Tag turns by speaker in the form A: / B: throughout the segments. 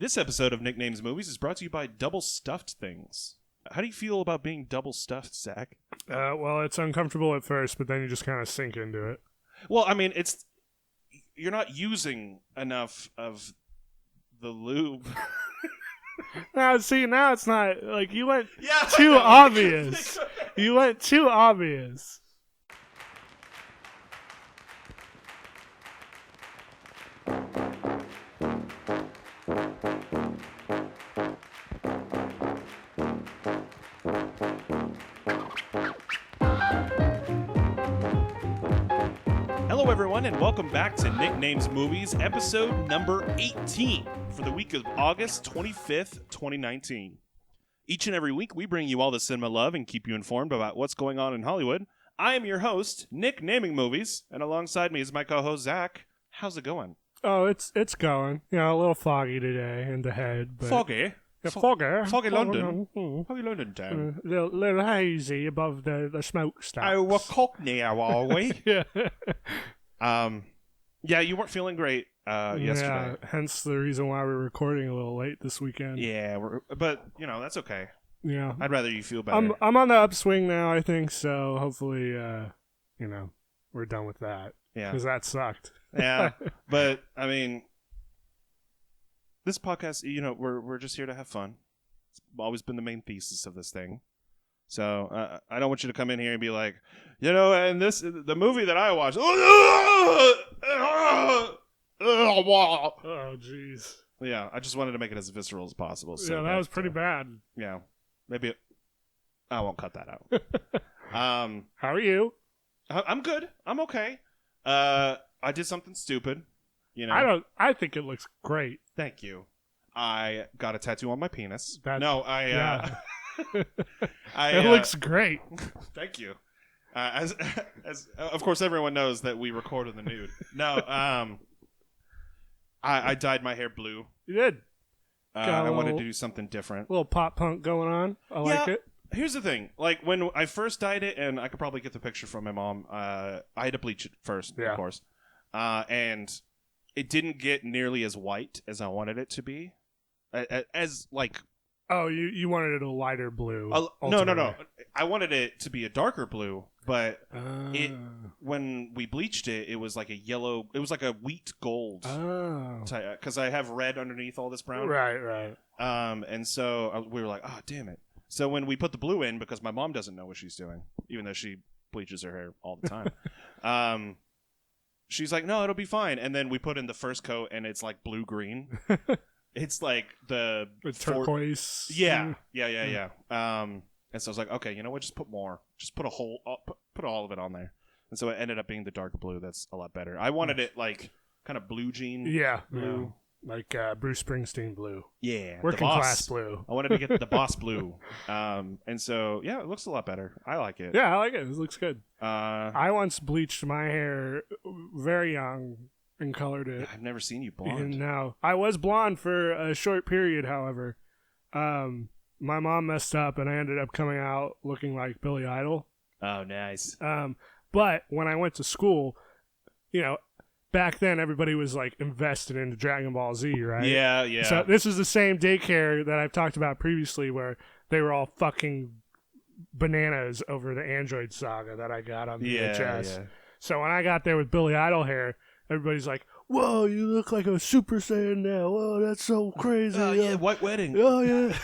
A: This episode of Nicknames Movies is brought to you by Double Stuffed Things. How do you feel about being double stuffed, Zach?
B: Well, it's uncomfortable at first, but then you just kind of sink into it.
A: Well, I mean, you're not using enough of the lube.
B: Now it's not like you went
A: Yeah,
B: too obvious. You went too obvious.
A: Hello, everyone, and welcome back to Nicknames Movies, episode number 18 for the week of August 25th, 2019. Each and every week, we bring you all the cinema love and keep you informed about what's going on in Hollywood. I am your host, Nick Naming Movies, and alongside me is my co-host, Zach. How's it going?
B: Oh, it's going. You know, a little foggy today in the head. But
A: Foggy?
B: Yeah, foggy.
A: Foggy London.
B: Mm.
A: Foggy London town.
B: Little hazy above the smokestack.
A: Oh, we're Cockney now, are we?
B: Yeah.
A: Yeah, you weren't feeling great yesterday.
B: Yeah, hence the reason why we're recording a little late this weekend.
A: Yeah, but, that's okay.
B: Yeah.
A: I'd rather you feel better.
B: I'm on the upswing now, I think, so hopefully, we're done with that.
A: Yeah.
B: Because that sucked.
A: Yeah, but, I mean, this podcast, we're just here to have fun. It's always been the main thesis of this thing. So I don't want you to come in here and be like, and the movie that I watched.
B: Oh, jeez.
A: Yeah, I just wanted to make it as visceral as possible. So
B: yeah, that was pretty bad.
A: Yeah, maybe I won't cut that out.
B: How are you?
A: I'm good. I'm okay. I did something stupid.
B: I think it looks great.
A: Thank you. I got a tattoo on my penis.
B: It looks great.
A: Thank you. As of course everyone knows that we record in the nude. No, I dyed my hair blue.
B: You did.
A: I wanted to do something different.
B: A little pop punk going on. I like it.
A: Here's the thing. Like, when I first dyed it, and I could probably get the picture from my mom, I had to bleach it first, of course. And it didn't get nearly as white as I wanted it to be.
B: Oh, you wanted it a lighter blue.
A: No. I wanted it to be a darker blue, but when we bleached it, it was like a yellow. It was like a wheat gold.
B: Oh.
A: Because I have red underneath all this brown.
B: Right.
A: And so we were like, oh, damn it. So when we put the blue in, because my mom doesn't know what she's doing, even though she bleaches her hair all the time, she's like, no, it'll be fine. And then we put in the first coat, and it's like blue-green. It's like the
B: turquoise.
A: Yeah. And so I was like, okay, you know what? Just put more. Just put put all of it on there. And so it ended up being the dark blue. That's a lot better. I wanted it like kind of blue jean.
B: Yeah, blue. Like Bruce Springsteen blue.
A: Yeah.
B: Working class blue.
A: I wanted to get the boss blue. And so, yeah, it looks a lot better. I like it.
B: Yeah, I like it. It looks good.
A: I
B: once bleached my hair very young and colored it.
A: I've never seen you blonde.
B: No. I was blonde for a short period, however. My mom messed up, and I ended up coming out looking like Billy Idol.
A: Oh, nice.
B: But when I went to school, back then everybody was like invested into Dragon Ball Z, right?
A: Yeah.
B: So this was the same daycare that I've talked about previously where they were all fucking bananas over the Android saga that I got on VHS. Yeah. So when I got there with Billy Idol hair, everybody's like, whoa, you look like a Super Saiyan now. Whoa, that's so crazy.
A: Oh, yeah, White Wedding.
B: Oh, yeah.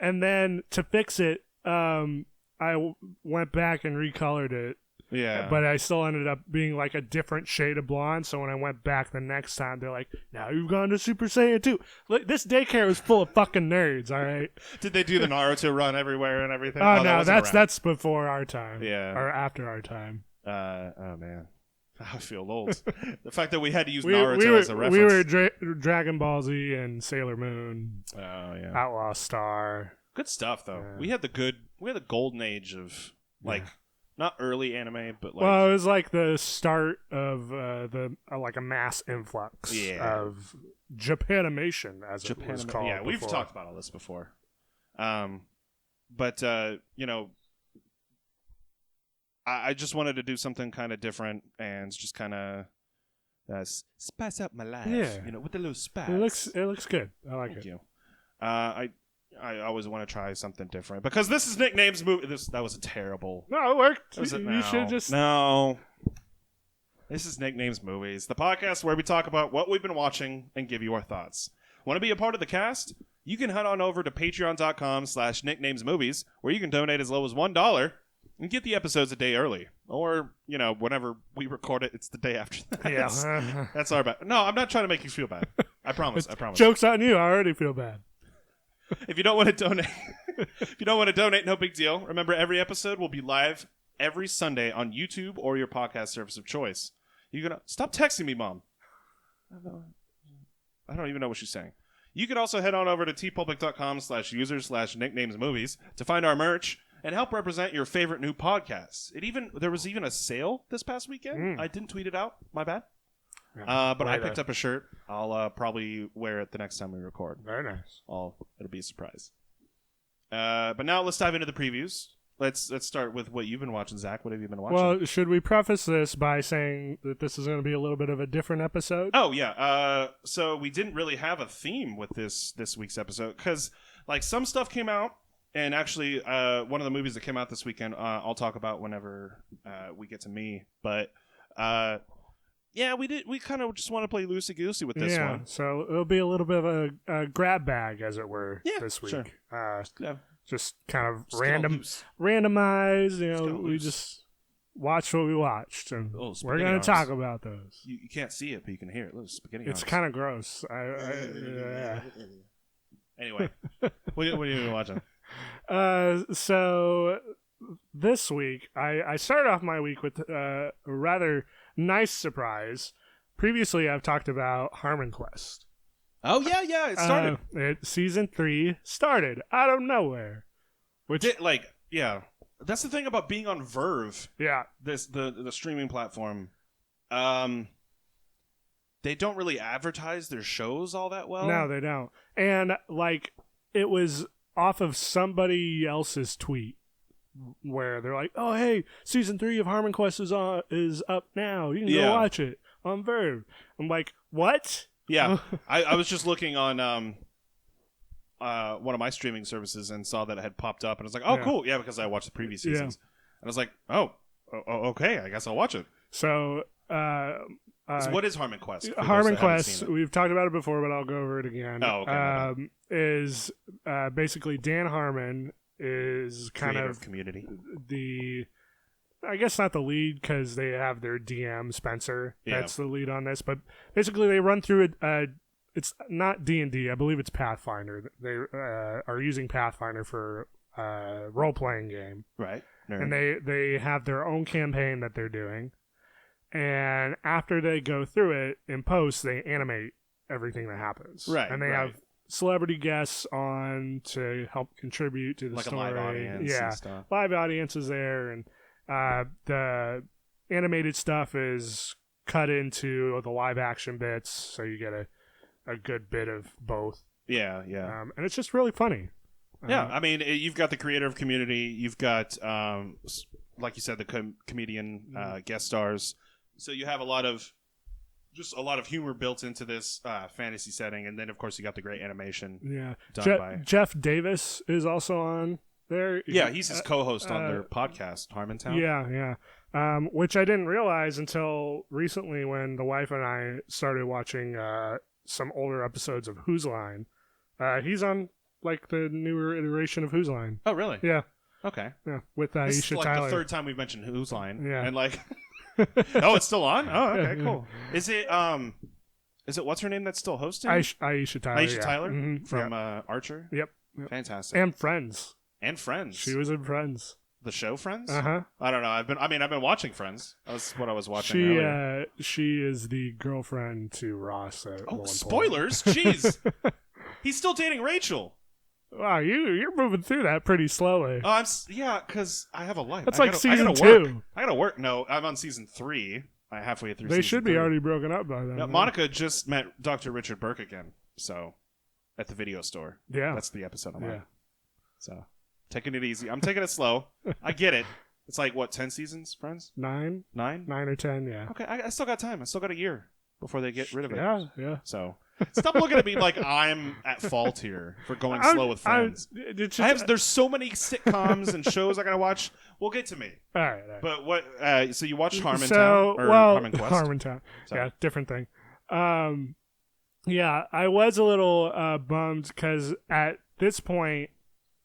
B: And then to fix it, I went back and recolored it.
A: Yeah.
B: But I still ended up being like a different shade of blonde. So when I went back the next time, they're like, now you've gone to Super Saiyan 2. Look, this daycare was full of fucking nerds, all right?
A: Did they do the Naruto run everywhere and everything?
B: Oh, no, that's before our time.
A: Yeah.
B: Or after our time.
A: Oh, man. I feel old. The fact that we had to use Naruto as a reference.
B: We were Dragon Ball Z and Sailor Moon.
A: Oh, yeah.
B: Outlaw Star.
A: Good stuff, though.
B: Yeah.
A: We had the golden age of, not early anime, but like...
B: Well, it was like the start of like a mass influx of Japanimation, as it was called.
A: Yeah, we've talked about all this before. But I just wanted to do something kind of different and just kind of spice up my life.
B: Yeah.
A: With a little spice.
B: It looks good. I like
A: Thank
B: it.
A: you. I always want to try something different because this is Nickname's movie. That was a terrible.
B: No, it worked.
A: Was it?
B: You should just
A: no. This is Nickname's Movies, the podcast where we talk about what we've been watching and give you our thoughts. Want to be a part of the cast? You can head on over to patreon.com/nicknamesmovies, where you can donate as low as $1 and get the episodes a day early. Or, whenever we record it, it's the day after that.
B: Yeah.
A: That's our bad. No, I'm not trying to make you feel bad. I promise.
B: Joke's on you. I already feel bad.
A: If you don't want to donate, no big deal. Remember, every episode will be live every Sunday on YouTube or your podcast service of choice. You're gonna stop texting me, Mom. I don't even know what she's saying. You can also head on over to tpublic.com/users/nicknamesmovies to find our merch and help represent your favorite new podcasts. There was even a sale this past weekend. I didn't tweet it out. My bad.
B: Yeah,
A: but I picked up a shirt. I'll probably wear it the next time we record.
B: Very nice.
A: It'll be a surprise. But now let's dive into the previews. Let's start with what you've been watching, Zach. What have you been watching?
B: Well, should we preface this by saying that this is going to be a little bit of a different episode?
A: Oh, yeah. So we didn't really have a theme with this week's episode because, some stuff came out, and actually, one of the movies that came out this weekend, I'll talk about whenever we get to me. But yeah, we kind of just want to play loosey-goosey with this one.
B: So it'll be a little bit of a grab bag, as it were, this week.
A: Sure.
B: Just kind of randomize, we just watch what we watched, and we're going to talk about those.
A: You can't see it, but you can hear it. Little spaghetti
B: It's kind of gross. Yeah.
A: Anyway, what are you watching?
B: So this week, I started off my week with a rather nice surprise. Previously, I've talked about Harmon Quest.
A: Oh, yeah, it started.
B: Season 3 started out of nowhere. Which,
A: that's the thing about being on Verve.
B: Yeah.
A: The streaming platform. They don't really advertise their shows all that well.
B: No, they don't. And, it was off of somebody else's tweet where they're like, oh, hey, Season 3 of Harmon Quest is up now. You can go watch it on Verve. I'm like, what?
A: Yeah, I was just looking on one of my streaming services and saw that it had popped up, and I was like, oh, cool. Yeah, because I watched the previous seasons. And I was like, oh, okay, I guess I'll watch it.
B: So,
A: so what is Harmon Quest?
B: Harmon Quest, we've talked about it before, but I'll go over it again.
A: Oh, okay.
B: Is basically Dan Harmon is kind
A: Creator
B: of
A: Community.
B: I guess not the lead because they have their DM Spencer.
A: Yeah.
B: That's the lead on this, but basically they run through it. It's not D&D. I believe it's Pathfinder. They are using Pathfinder for a role-playing game,
A: right? Nerd.
B: And they have their own campaign that they're doing. And after they go through it in post, they animate everything that happens.
A: Right.
B: And they have celebrity guests on to help contribute to the story.
A: A live audience. And stuff.
B: Live audiences there, and the animated stuff is cut into the live action bits, so you get a good bit of both.
A: Yeah.
B: And it's just really funny.
A: Yeah, I mean, you've got the creator of Community, you've got, like you said, the comedian guest stars. So you have a lot of humor built into this fantasy setting, and then of course you got the great animation.
B: Yeah,
A: done by
B: Jeff Davis is also on there.
A: Yeah, he's his co-host on their podcast, Harmontown.
B: Yeah. Which I didn't realize until recently when the wife and I started watching some older episodes of Whose Line. He's on the newer iteration of Whose Line.
A: Oh, really?
B: Yeah.
A: Okay.
B: Yeah, with Aisha
A: this is
B: Tyler.
A: The third time we've mentioned Whose Line.
B: Yeah.
A: And oh, it's still on? Oh, okay, cool. Is it what's her name that's still hosting?
B: Aisha Tyler.
A: Aisha Tyler from Archer.
B: Yep.
A: Fantastic.
B: And Friends.
A: She
B: was in Friends.
A: The show Friends?
B: Uh-huh.
A: I don't know. I've been watching Friends. That's what I was watching earlier.
B: She is the girlfriend to Ross at one
A: spoilers? Jeez. He's still dating Rachel.
B: Wow, you're moving through that pretty slowly.
A: Because I have a life.
B: That's season 2.
A: I gotta work. No, I'm on season 3. I'm halfway through.
B: They should be already broken up by then.
A: No, Monica just met Dr. Richard Burke again. So, at the video store.
B: Yeah,
A: that's the episode I'm on. So, taking it easy. I'm taking it slow. I get it. It's 10 seasons, Friends?
B: 9.
A: 9?
B: 9 or 10, yeah.
A: Okay, I still got time. I still got a year. before they get rid of it.
B: Yeah.
A: So stop looking at me like I'm at fault here for going slow with Friends. There's so many sitcoms and shows I gotta watch. We'll get to me.
B: All right.
A: But what? So you watched Harmontown or Harmon Quest?
B: Harmontown. Yeah, different thing. Yeah, I was a little bummed because at this point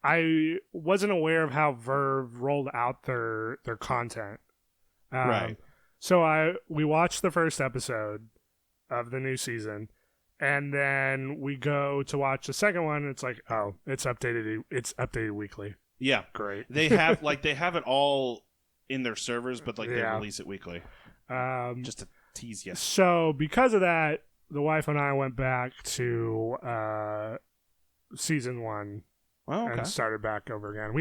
B: I wasn't aware of how Verve rolled out their content.
A: Right.
B: So we watched the first episode of the new season, and then we go to watch the second one. And it's like, oh, it's updated. It's updated weekly.
A: Yeah,
B: great.
A: They have they have it all in their servers, but they release it weekly. Just to tease you.
B: So because of that, the wife and I went back to season 1 and started back over again.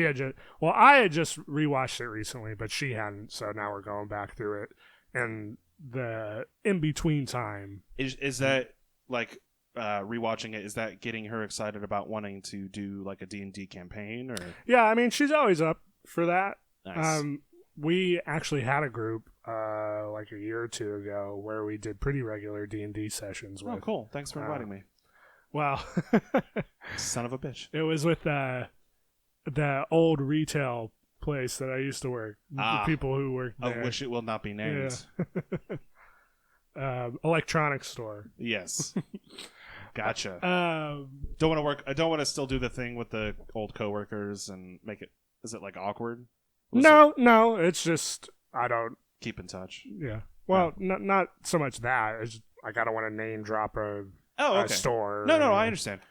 B: I had just rewatched it recently, but she hadn't. So now we're going back through it, and the in between time
A: is that like rewatching it. Is that getting her excited about wanting to do like a D&D campaign or?
B: Yeah, I mean she's always up for that.
A: Nice.
B: We actually had a group like a year or two ago where we did pretty regular D&D sessions.
A: Oh, cool! Thanks for inviting me.
B: Well,
A: son of a bitch.
B: It was with the old retail place that I used to work. The people who worked there.
A: Of which it will not be named.
B: Yeah. Electronics store.
A: Yes. Gotcha. Don't want to work. I don't want to still do the thing with the old coworkers and make it. Is it like awkward?
B: No. It's just I don't
A: keep in touch.
B: Yeah. Well, not so much that. It's just, like I don't want to name drop a store.
A: No. I understand.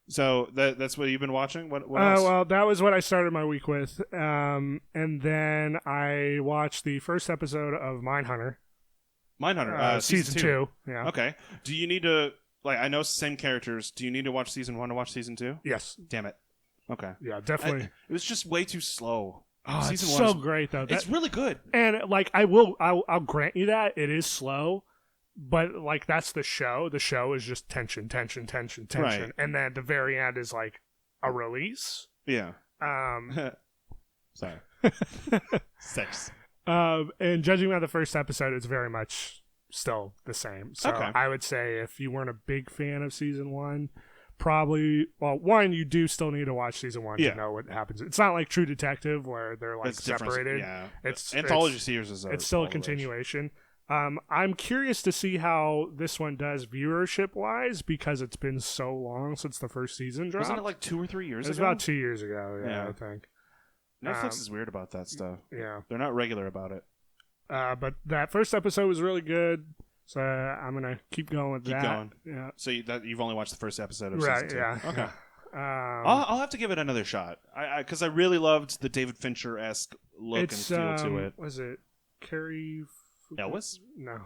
A: So that's what you've been watching. What else?
B: Well, that was what I started my week with. And then I watched the first episode of Mindhunter. Season 2. Yeah.
A: Okay. Do you need to I know it's the same characters. Do you need to watch season 1 to watch season 2?
B: Yes.
A: Damn it. Okay.
B: Yeah, definitely.
A: It was just way too slow.
B: Oh, season it's 1 so great though.
A: It's really good.
B: And I'll grant you that it is slow, but that's the show. The show is just tension, right. And then at the very end is like a release.
A: Yeah. Sorry. Sex.
B: And judging by the first episode, it's very much still the same. So
A: okay.
B: I would say if you weren't a big fan of season 1, probably, one, you do still need to watch season 1 to know what happens. It's not like True Detective where they're separated.
A: Yeah. Anthology series
B: it's still a continuation. I'm curious to see how this one does viewership wise because it's been so long since the first season dropped.
A: Wasn't it like 2 or 3 years ago?
B: It was about 2 years ago, I think.
A: Netflix is weird about that stuff.
B: Yeah.
A: They're not regular about it.
B: But that first episode was really good, so I'm going to keep going with that.
A: Keep going.
B: Yeah.
A: So you've only watched the first episode of season 2?
B: Yeah.
A: Okay. I'll have to give it another shot because I really loved the David Fincher-esque look and feel to it.
B: Was it Carrie
A: Elwes?
B: No.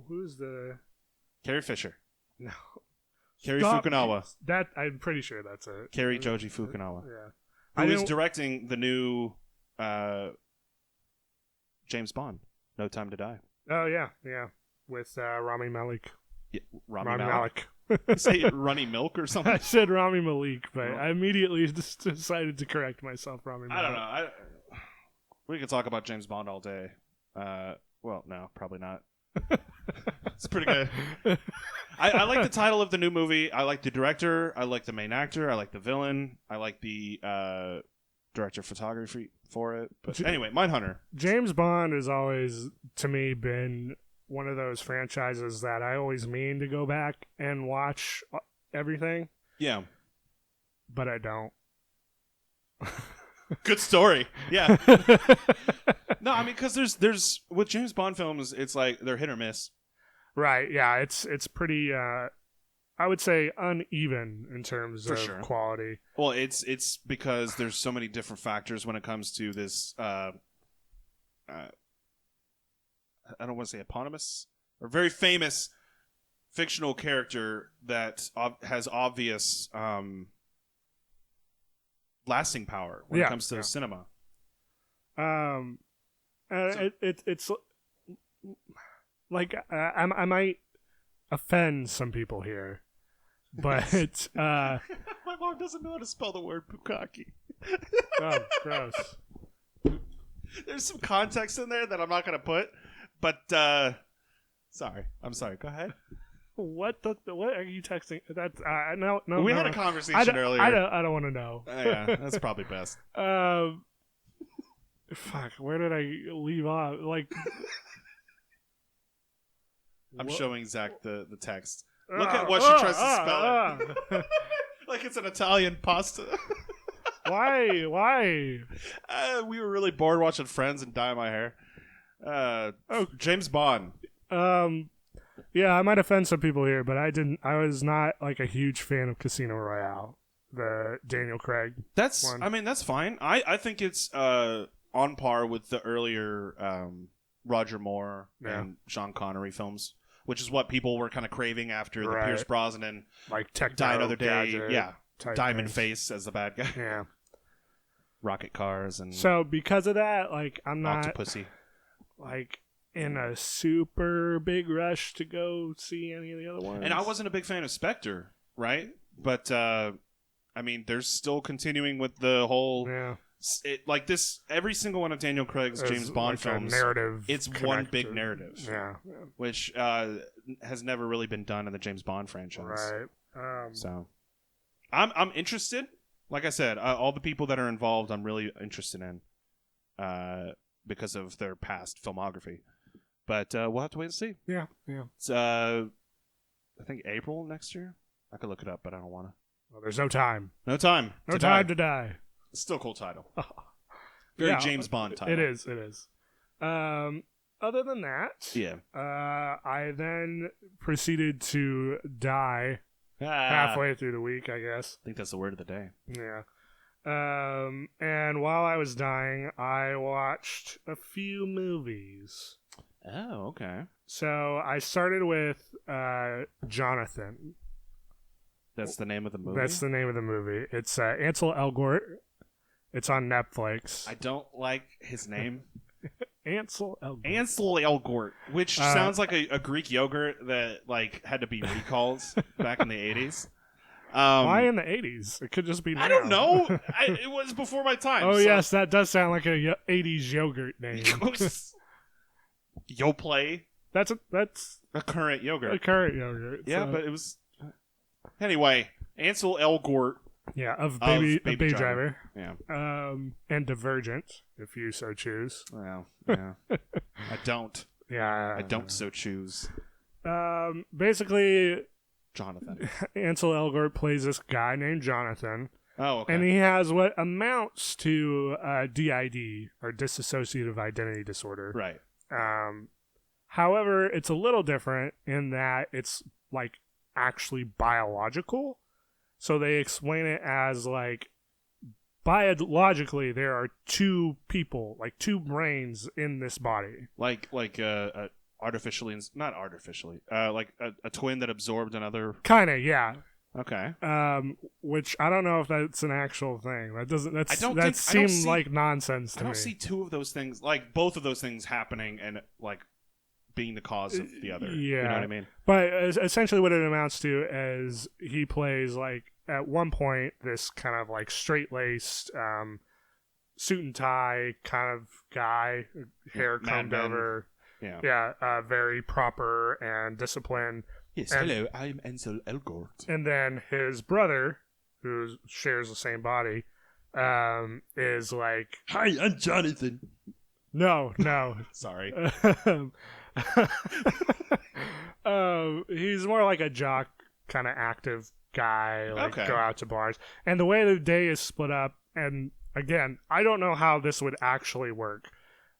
B: Who's the...
A: Carrie Fisher.
B: No.
A: Carrie Fukunawa.
B: That I'm pretty sure that's it.
A: Carrie Joji Fukunawa.
B: Yeah.
A: Who is directing the new James Bond, No Time to Die.
B: Oh, yeah. With Rami Malek.
A: Yeah,
B: Rami Malek.
A: You say Runny Milk or something?
B: I said Rami Malek, but I immediately just decided to correct myself, Rami Malek.
A: I don't know. We could talk about James Bond all day. Well, no, probably not. It's pretty good. I like the title of the new movie. I like the director. I like the main actor. I like the villain. I like the director of photography for it. But anyway, Mindhunter.
B: James Bond has always, to me, been one of those franchises that I always mean to go back and watch everything.
A: Yeah.
B: But I don't.
A: Good story. Yeah. No, I mean, because there's with James Bond films, it's like they're hit or miss.
B: Right. Yeah. It's pretty. I would say uneven in terms of quality.
A: Well, it's because there's so many different factors when it comes to this. I don't want to say eponymous or very famous fictional character that has obvious lasting power when it comes to cinema.
B: It's like I might offend some people here, but
A: my mom doesn't know how to spell the word bukkake.
B: Oh, gross.
A: There's some context in there that I'm not going to put, but Sorry. I'm sorry. Go ahead.
B: What are you texting? That's no.
A: We had a conversation earlier.
B: I don't want to know.
A: Yeah, that's probably best.
B: Fuck. Where did I leave off? Like,
A: I'm showing Zach the text. Look at what she tries to spell it. Like it's an Italian pasta.
B: Why?
A: We were really bored watching Friends and dye my hair. James Bond.
B: Yeah, I might offend some people here, but I was not like a huge fan of Casino Royale, the Daniel Craig.
A: That's
B: one.
A: That's fine. I think it's on par with the earlier Roger Moore and Sean Connery films, which is what people were kind of craving after the Pierce Brosnan,
B: like
A: Die Another Day, Diamond
B: things.
A: Face as the bad guy, rocket cars, and
B: so because of that, like I'm not
A: Octopussy,
B: like in a super big rush to go see any of the other ones.
A: And I wasn't a big fan of Spectre, right? But I mean, they're still continuing with the whole. Like this, every single one of Daniel Craig's James Bond films,
B: narrative.
A: It's one big narrative, which has never really been done in the James Bond franchise.
B: Right.
A: So, I'm interested. Like I said, all the people that are involved, I'm really interested in, because of their past filmography. But we'll have to wait and see.
B: Yeah.
A: It's I think April next year. I could look it up, but I don't want to.
B: Well, there's no time.
A: No time.
B: No time to die.
A: Still a cool title. Very James Bond title.
B: It is. Other than that, I then proceeded to die halfway through the week, I guess.
A: I think that's the word of the day.
B: Yeah. And while I was dying, I watched a few movies.
A: Oh, okay.
B: So I started with Jonathan.
A: That's the name of the movie?
B: That's the name of the movie. It's Ansel Elgort. It's on Netflix.
A: I don't like his name.
B: Ansel Elgort.
A: Ansel Elgort, which sounds like a Greek yogurt that like had to be recalled back in the 80s.
B: Why in the 80s? It could just be now.
A: I don't know. It was before my time.
B: Oh, so. Yes, that does sound like a 80s yogurt name.
A: Yoplait.
B: That's
A: a current yogurt.
B: A current yogurt.
A: Yeah, but it was... Anyway, Ansel Elgort.
B: Yeah, of Baby Driver.
A: Yeah.
B: And Divergent, if you so choose.
A: Well, yeah. I don't.
B: Yeah.
A: I don't so choose.
B: Basically...
A: Jonathan.
B: Ansel Elgort plays this guy named Jonathan.
A: Oh, okay.
B: And he has what amounts to DID, or dissociative identity disorder.
A: Right.
B: However, it's a little different in that it's like actually biological. So they explain it as like biologically there are two people, like two brains in this body.
A: Like artificially, not artificially, like a twin that absorbed another.
B: Kind of, yeah.
A: Okay.
B: Which I don't know if that's an actual thing. That seems like nonsense to me.
A: I don't see two of those things, like both of those things happening and like being the cause of the other.
B: Yeah.
A: You know what I mean?
B: But essentially what it amounts to is he plays like at one point this kind of like straight-laced suit and tie kind of guy, hair combed over. Yeah. Very proper and disciplined.
A: Yes, hello, I'm Ansel Elgort.
B: And then his brother, who shares the same body, is like...
A: Hi, I'm Jonathan.
B: No.
A: Sorry.
B: He's more like a jock, kind of active guy, like go out to bars. And the way the day is split up, and again, I don't know how this would actually work,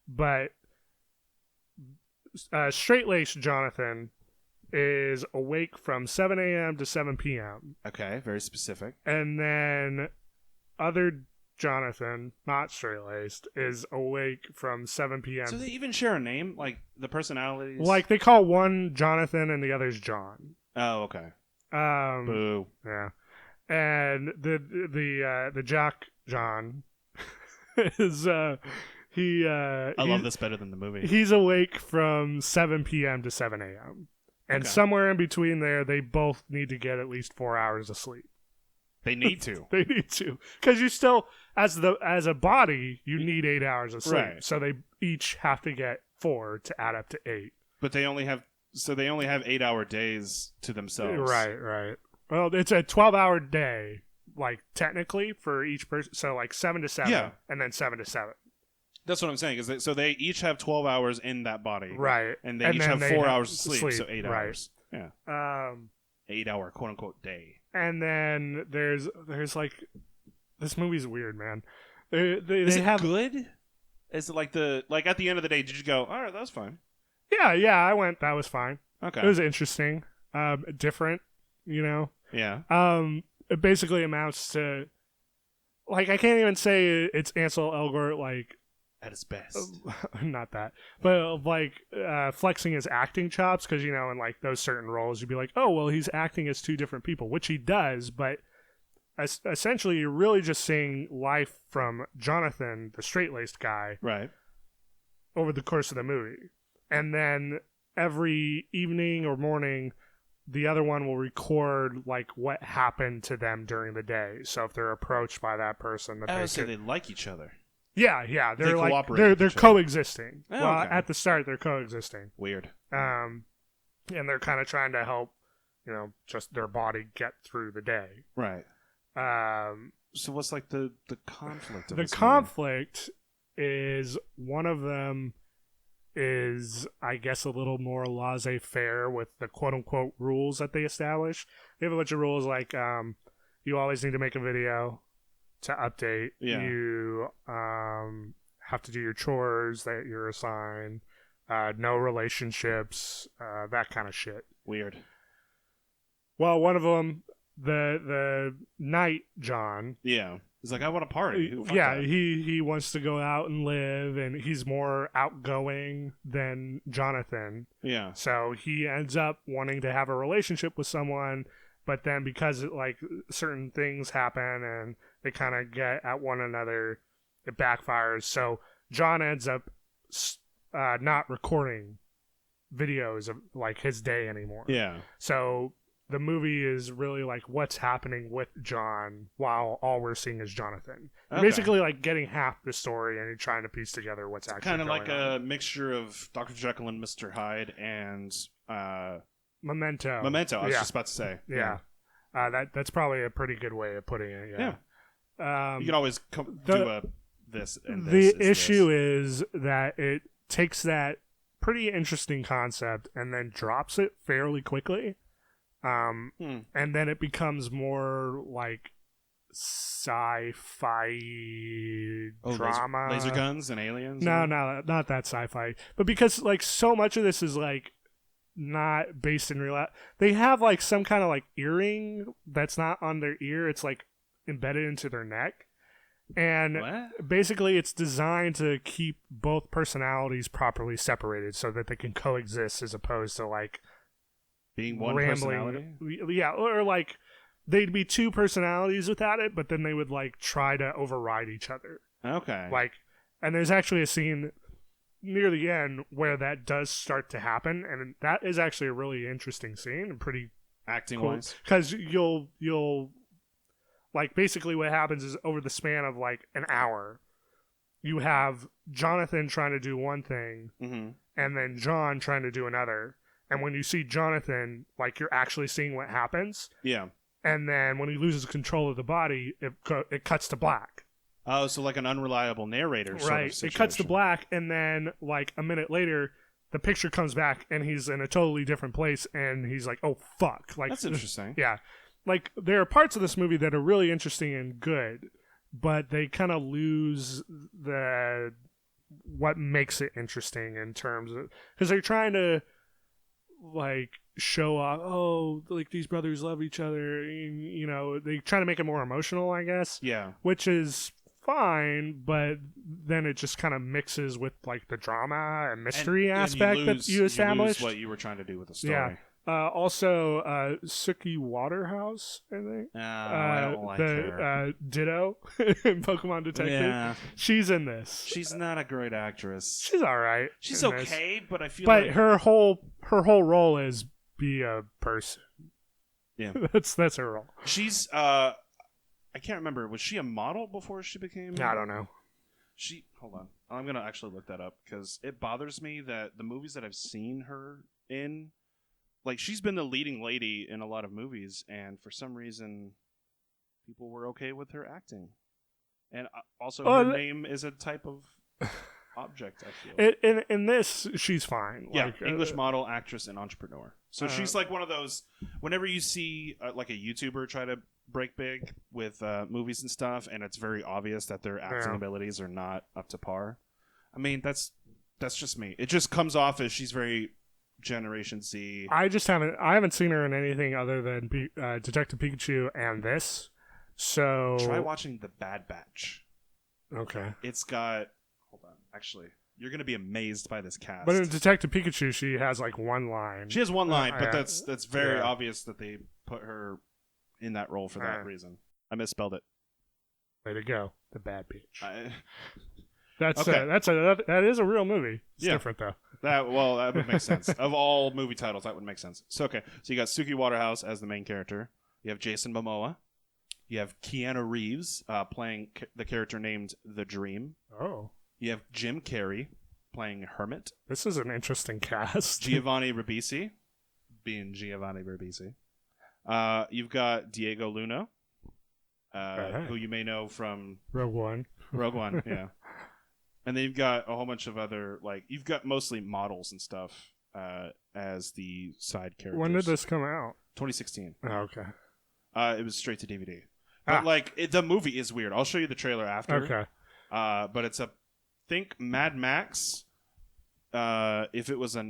B: but straight-laced Jonathan is awake from 7 a.m. to 7 p.m.
A: Okay, very specific.
B: And then other Jonathan, not straight-laced, is awake from 7 p.m.
A: So they even share a name? Like, the personalities?
B: Like, they call one Jonathan and the other's John.
A: Oh, okay.
B: Boo. Yeah. And the jock John is... I
A: love this better than the movie.
B: He's awake from 7 p.m. to 7 a.m. And somewhere in between there, they both need to get at least 4 hours of sleep.
A: They need to.
B: They need to. Because you still, as a body, you need 8 hours of sleep.
A: Right.
B: So they each have to get 4 to add up to 8.
A: But they only have So they only have 8-hour days to themselves.
B: Right. Well, it's a 12-hour day, like technically for each person. So like 7 to 7, and then 7 to 7.
A: That's what I'm saying. So they each have 12 hours in that body,
B: right?
A: And they each have 4 hours of sleep, so 8 hours. Yeah. 8-hour quote unquote day.
B: And then there's like, this movie's weird, man.
A: Is it good? Is it like at the end of the day? Did you go, all right, that was fine?
B: Yeah. I went. That was fine.
A: Okay.
B: It was interesting, different.
A: Yeah.
B: It basically amounts to, like, I can't even say it's Ansel Elgort, like,
A: at his best.
B: Not that, but like flexing his acting chops, because in like those certain roles you'd be like, oh well, he's acting as two different people, which he does, but essentially you're really just seeing life from Jonathan, the straight-laced guy,
A: right,
B: over the course of the movie. And then every evening or morning the other one will record like what happened to them during the day, so if they're approached by that person, that
A: so they like each other.
B: Yeah, they're like they're coexisting.
A: Oh,
B: well,
A: okay.
B: at the start they're coexisting.
A: Weird.
B: And they're kind of trying to help, just their body get through the day.
A: Right. So what's like the conflict of
B: the
A: this
B: conflict movie? Is one of them is, I guess, a little more laissez-faire with the quote-unquote rules that they establish. They have a bunch of rules like you always need to make a video to update.
A: Yeah.
B: You have to do your chores that you're assigned. No relationships, that kind of shit.
A: Weird.
B: Well, one of them, the Knight John.
A: Yeah. He's like, I want to party.
B: Yeah, he wants to go out and live, and he's more outgoing than Jonathan.
A: Yeah.
B: So he ends up wanting to have a relationship with someone, but then because like certain things happen and they kind of get at one another, it backfires. So John ends up not recording videos of like his day anymore.
A: Yeah.
B: So the movie is really like what's happening with John while all we're seeing is Jonathan. Okay. Basically like getting half the story and you're trying to piece together what's actually going on.
A: Kind of like a mixture of Dr. Jekyll and Mr. Hyde and
B: Memento.
A: I was just about to say.
B: Yeah. That's probably a pretty good way of putting it. Yeah.
A: You can always do this and
B: this. The issue is that it takes that pretty interesting concept and then drops it fairly quickly. And then it becomes more like sci-fi drama.
A: Laser guns and aliens?
B: No, not that sci-fi. But because like so much of this is like not based in real. They have like some kind of like earring that's not on their ear. It's like embedded into their neck. And basically it's designed to keep both personalities properly separated so that they can coexist as opposed to like
A: being one
B: rambling.
A: personality?
B: Yeah, or like they'd be two personalities without it, but then they would like try to override each other.
A: Okay.
B: Like, and there's actually a scene near the end where that does start to happen, and that is actually a really interesting scene and pretty
A: acting
B: cool,
A: wise,
B: because you'll like basically what happens is over the span of like an hour you have Jonathan trying to do one thing and then John trying to do another, and when you see Jonathan, like you're actually seeing what happens, and then when he loses control of the body it cuts to black.
A: Oh, so like an unreliable narrator sort of situation.
B: It cuts to black, and then like a minute later, the picture comes back, and he's in a totally different place, and he's like, "Oh fuck!" Like
A: that's interesting.
B: Yeah, like there are parts of this movie that are really interesting and good, but they kind of lose what makes it interesting in terms of, because they're trying to like show off, oh, like these brothers love each other, they try to make it more emotional, I guess.
A: Yeah,
B: which is fine, but then it just kind of mixes with like the drama and mystery aspect that you established.
A: You lose what you were trying to do with the story.
B: Yeah. Also, Suki Waterhouse, I think.
A: I don't like her.
B: Ditto in Pokemon Detective. Yeah. She's in this.
A: She's not a great actress.
B: She's all right.
A: She's okay, but I feel
B: like...
A: But
B: her whole role is be a person.
A: Yeah.
B: That's her role.
A: She's... I can't remember. Was she a model before she became...
B: I don't know.
A: Hold on. I'm going to actually look that up because it bothers me that the movies that I've seen her in... like she's been the leading lady in a lot of movies, and for some reason, people were okay with her acting. And also, her name is a type of object, I feel.
B: In this, she's fine.
A: Yeah,
B: Like,
A: English model, actress, and entrepreneur. So she's like one of those, whenever you see like a YouTuber try to break big with movies and stuff, and it's very obvious that their acting abilities are not up to par. I mean, that's just me. It just comes off as she's very Generation Z.
B: I haven't seen her in anything other than Detective Pikachu and this. So
A: try watching The Bad Batch.
B: Okay.
A: It's got. Hold on. Actually, you're gonna be amazed by this cast.
B: But in Detective Pikachu, she has like one line.
A: She has one line, but that's very obvious that they put her in that role for that reason. I misspelled it.
B: Way to go, The Bad Bitch.
A: Okay.
B: That is a real movie. It's different though.
A: That would make sense. Of all movie titles, that would make sense. So you got Suki Waterhouse as the main character. You have Jason Momoa. You have Keanu Reeves playing the character named The Dream.
B: Oh.
A: You have Jim Carrey playing Hermit.
B: This is an interesting cast.
A: Giovanni Ribisi being Giovanni Ribisi. You've got Diego Luna, who you may know from
B: Rogue One.
A: Rogue One, yeah. And then you've got a whole bunch of other, like, you've got mostly models and stuff as the side characters.
B: When did this come out?
A: 2016.
B: Oh, okay.
A: It was straight to DVD. But, the movie is weird. I'll show you the trailer after.
B: Okay.
A: But it's think Mad Max, if it was a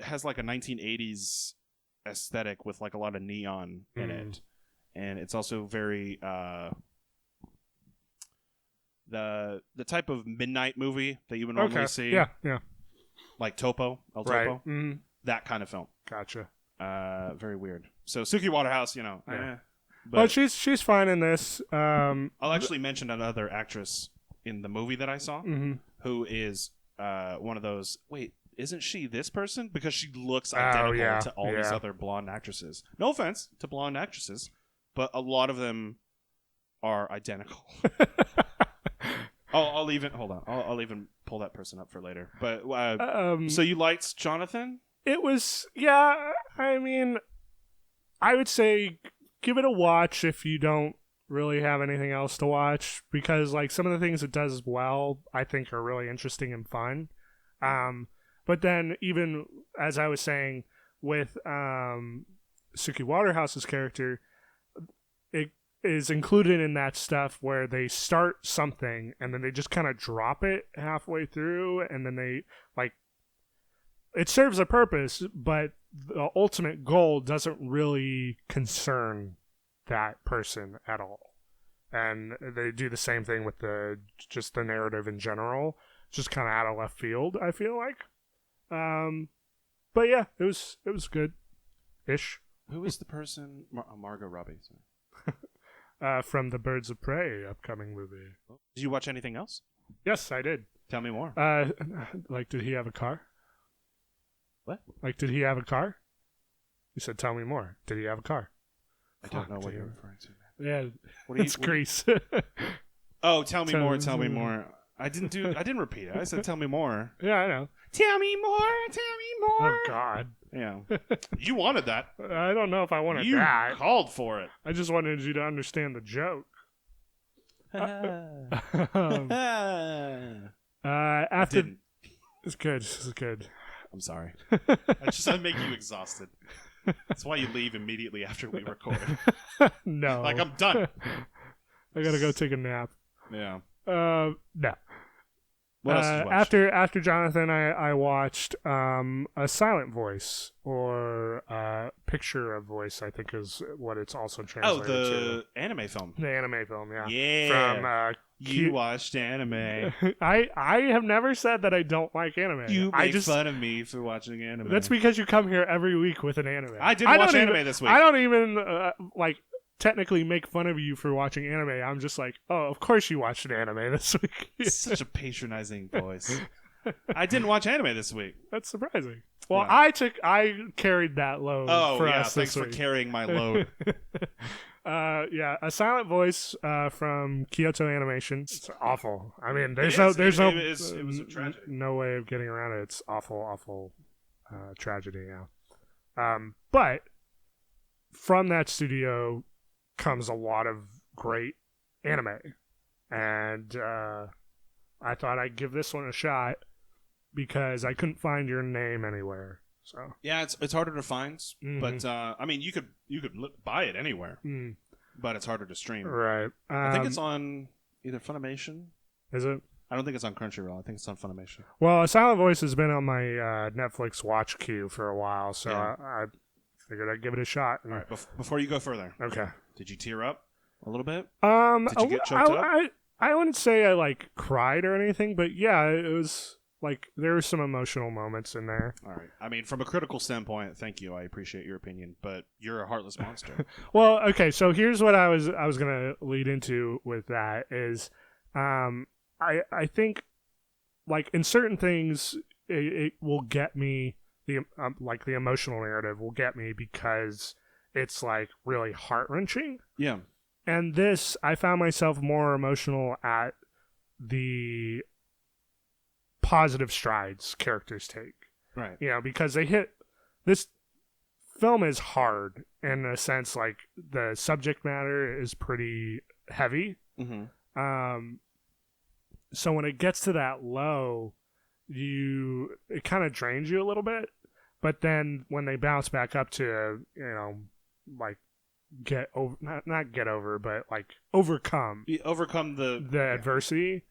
A: has like a 1980s aesthetic with like a lot of neon in it. And it's also very, the type of midnight movie that you would normally see.
B: Yeah, yeah.
A: Like Topo, El Topo.
B: Right. Mm-hmm.
A: That kind of film.
B: Gotcha.
A: Very weird. So Suki Waterhouse,
B: but she's fine in this.
A: I'll actually mention another actress in the movie that I saw who is one of those. Wait, isn't she this person? Because she looks identical to all these other blonde actresses. No offense to blonde actresses, but a lot of them are identical. I'll even hold on. I'll even pull that person up for later. But so you liked Jonathan?
B: It was I mean, I would say give it a watch if you don't really have anything else to watch, because like some of the things it does well, I think are really interesting and fun. But then even as I was saying with Suki Waterhouse's character, it is included in that stuff where they start something and then they just kind of drop it halfway through, and then they like it serves a purpose, but the ultimate goal doesn't really concern that person at all. And they do the same thing with just the narrative in general, just kind of out of left field, I feel like. But yeah, it was good-ish.
A: Who is the person? Margot Robbie. Sorry.
B: From the Birds of Prey upcoming movie.
A: Did you watch anything else?
B: Yes, I did.
A: Tell me more.
B: Like, did he have a car?
A: What?
B: Like, did he have a car? You said, tell me more. Did he have a car?
A: I don't know what you're referring to.
B: Yeah, it's Grease.
A: Oh, tell me more. Tell me more. I didn't repeat it. I said, tell me more.
B: Yeah, I know.
A: Tell me more. Tell me more.
B: Oh, God.
A: Yeah. You wanted that.
B: I don't know if I wanted that.
A: You called for it.
B: I just wanted you to understand the joke. After it's good. This is good.
A: I'm sorry. I make you exhausted. That's why you leave immediately after we record.
B: No.
A: Like, I'm done.
B: I gotta go take a nap.
A: Yeah.
B: No.
A: What else did you watch?
B: After Jonathan, I watched A Silent Voice, or Picture of Voice, I think is what it's also translated to.
A: Oh, the anime film.
B: The anime film, yeah.
A: Yeah.
B: From
A: you watched anime.
B: I have never said that I don't like anime.
A: You make fun of me for watching anime.
B: That's because you come here every week with an anime.
A: I didn't watch anime this week.
B: I don't even technically make fun of you for watching anime. I'm just like, oh, of course you watched an anime this week.
A: Such a patronizing voice. I didn't watch anime this week.
B: That's surprising. Well, yeah. I carried that load for us
A: thanks
B: this
A: for
B: week.
A: carrying my load.
B: A Silent Voice from Kyoto Animation. It's awful. I mean, it was a tragedy. No way of getting around it. It's awful tragedy. Yeah. But from that studio comes a lot of great anime. And I thought I'd give this one a shot because I couldn't find Your Name anywhere. So
A: yeah, it's harder to find, but I mean, you could buy it anywhere, but it's harder to stream.
B: Right.
A: I think it's on either Funimation.
B: Is it?
A: I don't think it's on Crunchyroll. I think it's on Funimation.
B: Well, A Silent Voice has been on my Netflix watch queue for a while, so
A: Yeah.
B: I figured I'd give it a shot.
A: All right, before you go further,
B: Okay.
A: Did you tear up a little bit?
B: Did
A: you get choked up?
B: I wouldn't say I like cried or anything, but yeah, it was like there were some emotional moments in there.
A: All right. I mean, from a critical standpoint, thank you. I appreciate your opinion, but you're a heartless monster.
B: Well, okay, so here's what I was gonna lead into with that is, I think like in certain things it will get me the like the emotional narrative will get me because it's like really heart-wrenching.
A: Yeah.
B: And this, I found myself more emotional at the positive strides characters take.
A: Right.
B: You know, because this film is hard in a sense, like the subject matter is pretty heavy.
A: Mm-hmm.
B: So when it gets to that low, it kind of drains you a little bit. But then when they bounce back up to, like get over, not get over, but like overcome the adversity,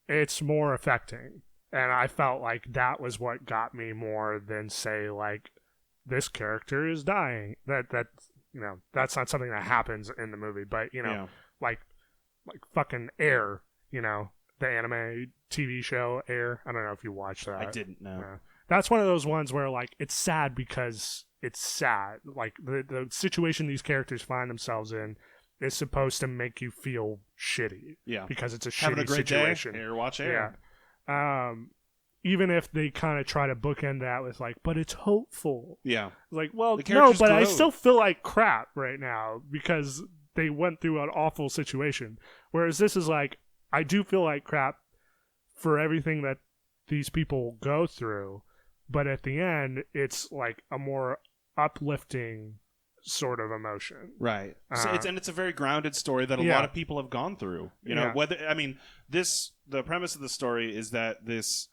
B: it's more affecting. And I felt like that was what got me more than say like this character is dying. That's not something that happens in the movie, but like fucking Air, the anime TV show Air. I don't know if you watched that.
A: I didn't know.
B: Yeah. That's one of those ones where like it's sad because it's sad. Like the situation these characters find themselves in is supposed to make you feel shitty.
A: Yeah.
B: Because it's a
A: Having
B: shitty
A: a great
B: situation.
A: Day. Air, watch Air.
B: Yeah. Even if they kind of try to bookend that with like, but it's hopeful.
A: Yeah.
B: Like, well,
A: The
B: no,
A: characters
B: but I
A: grow.
B: still feel like crap right now because they went through an awful situation. Whereas this is like, I do feel like crap for everything that these people go through, but at the end, it's like a more uplifting sort of emotion.
A: Right. So it's a very grounded story that a lot of people have gone through. The premise of the story is that this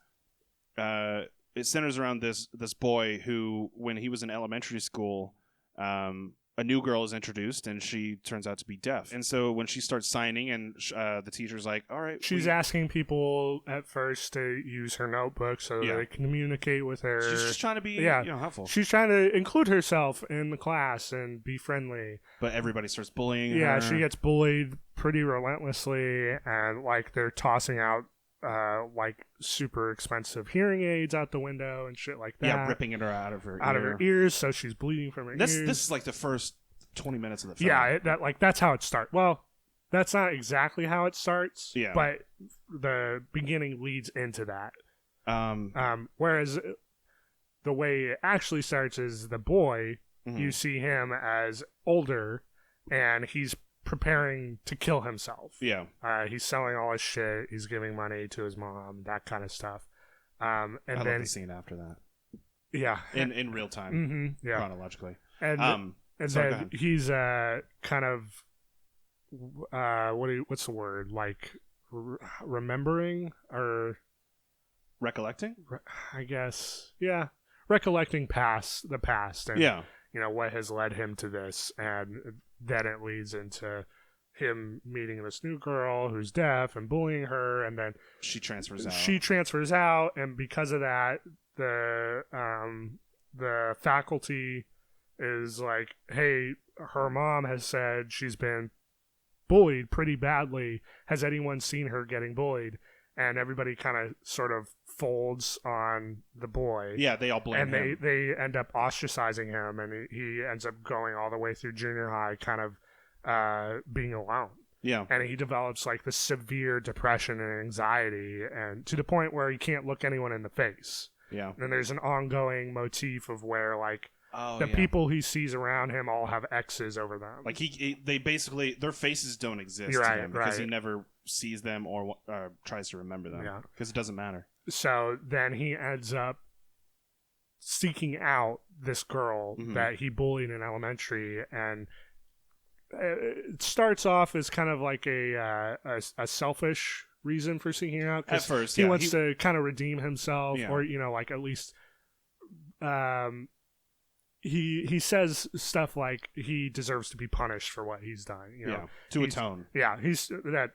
A: it centers around this boy who, when he was in elementary school, a new girl is introduced and she turns out to be deaf. And so when she starts signing and the teacher's like, all right.
B: She's asking people at first to use her notebook so that they can communicate with her.
A: She's just trying to be helpful.
B: She's trying to include herself in the class and be friendly.
A: But everybody starts bullying her.
B: Yeah, she gets bullied pretty relentlessly, and like they're tossing out like super expensive hearing aids out the window and shit like that.
A: Yeah, ripping it out of her
B: ears, so she's bleeding from her ears.
A: This is like the first 20 minutes of the film.
B: Yeah, that's how it starts. Well, that's not exactly how it starts.
A: Yeah,
B: but the beginning leads into that. Whereas the way it actually starts is the boy. Mm-hmm. You see him as older, and he's preparing to kill himself.
A: Yeah.
B: He's selling all his shit. He's giving money to his mom, that kind of stuff. And
A: I
B: then
A: love the scene after that.
B: Yeah.
A: In real time.
B: Mm-hmm, yeah.
A: Chronologically.
B: And then he's kind of what's the word? Like remembering or
A: recollecting?
B: I guess. Yeah. Recollecting the past and what has led him to this, and then it leads into him meeting this new girl who's deaf and bullying her, and then
A: she transfers out,
B: and because of that, the faculty is like, hey, her mom has said she's been bullied pretty badly. Has anyone seen her getting bullied? And everybody kind of sort of folds on the boy.
A: Yeah, they all blame him.
B: And they end up ostracizing him, and he ends up going all the way through junior high kind of being alone.
A: Yeah.
B: And he develops like this severe depression and anxiety, and to the point where he can't look anyone in the face.
A: Yeah.
B: And there's an ongoing motif of where like people he sees around him all have X's over them.
A: Like they basically, their faces don't exist to him because he never sees them or tries to remember them because it doesn't matter.
B: So then he ends up seeking out this girl that he bullied in elementary, and it starts off as kind of like a selfish reason for seeking her out.
A: At first,
B: he wants to kind of redeem himself, or like at least, he says stuff like he deserves to be punished for what he's done.
A: To atone.
B: Yeah,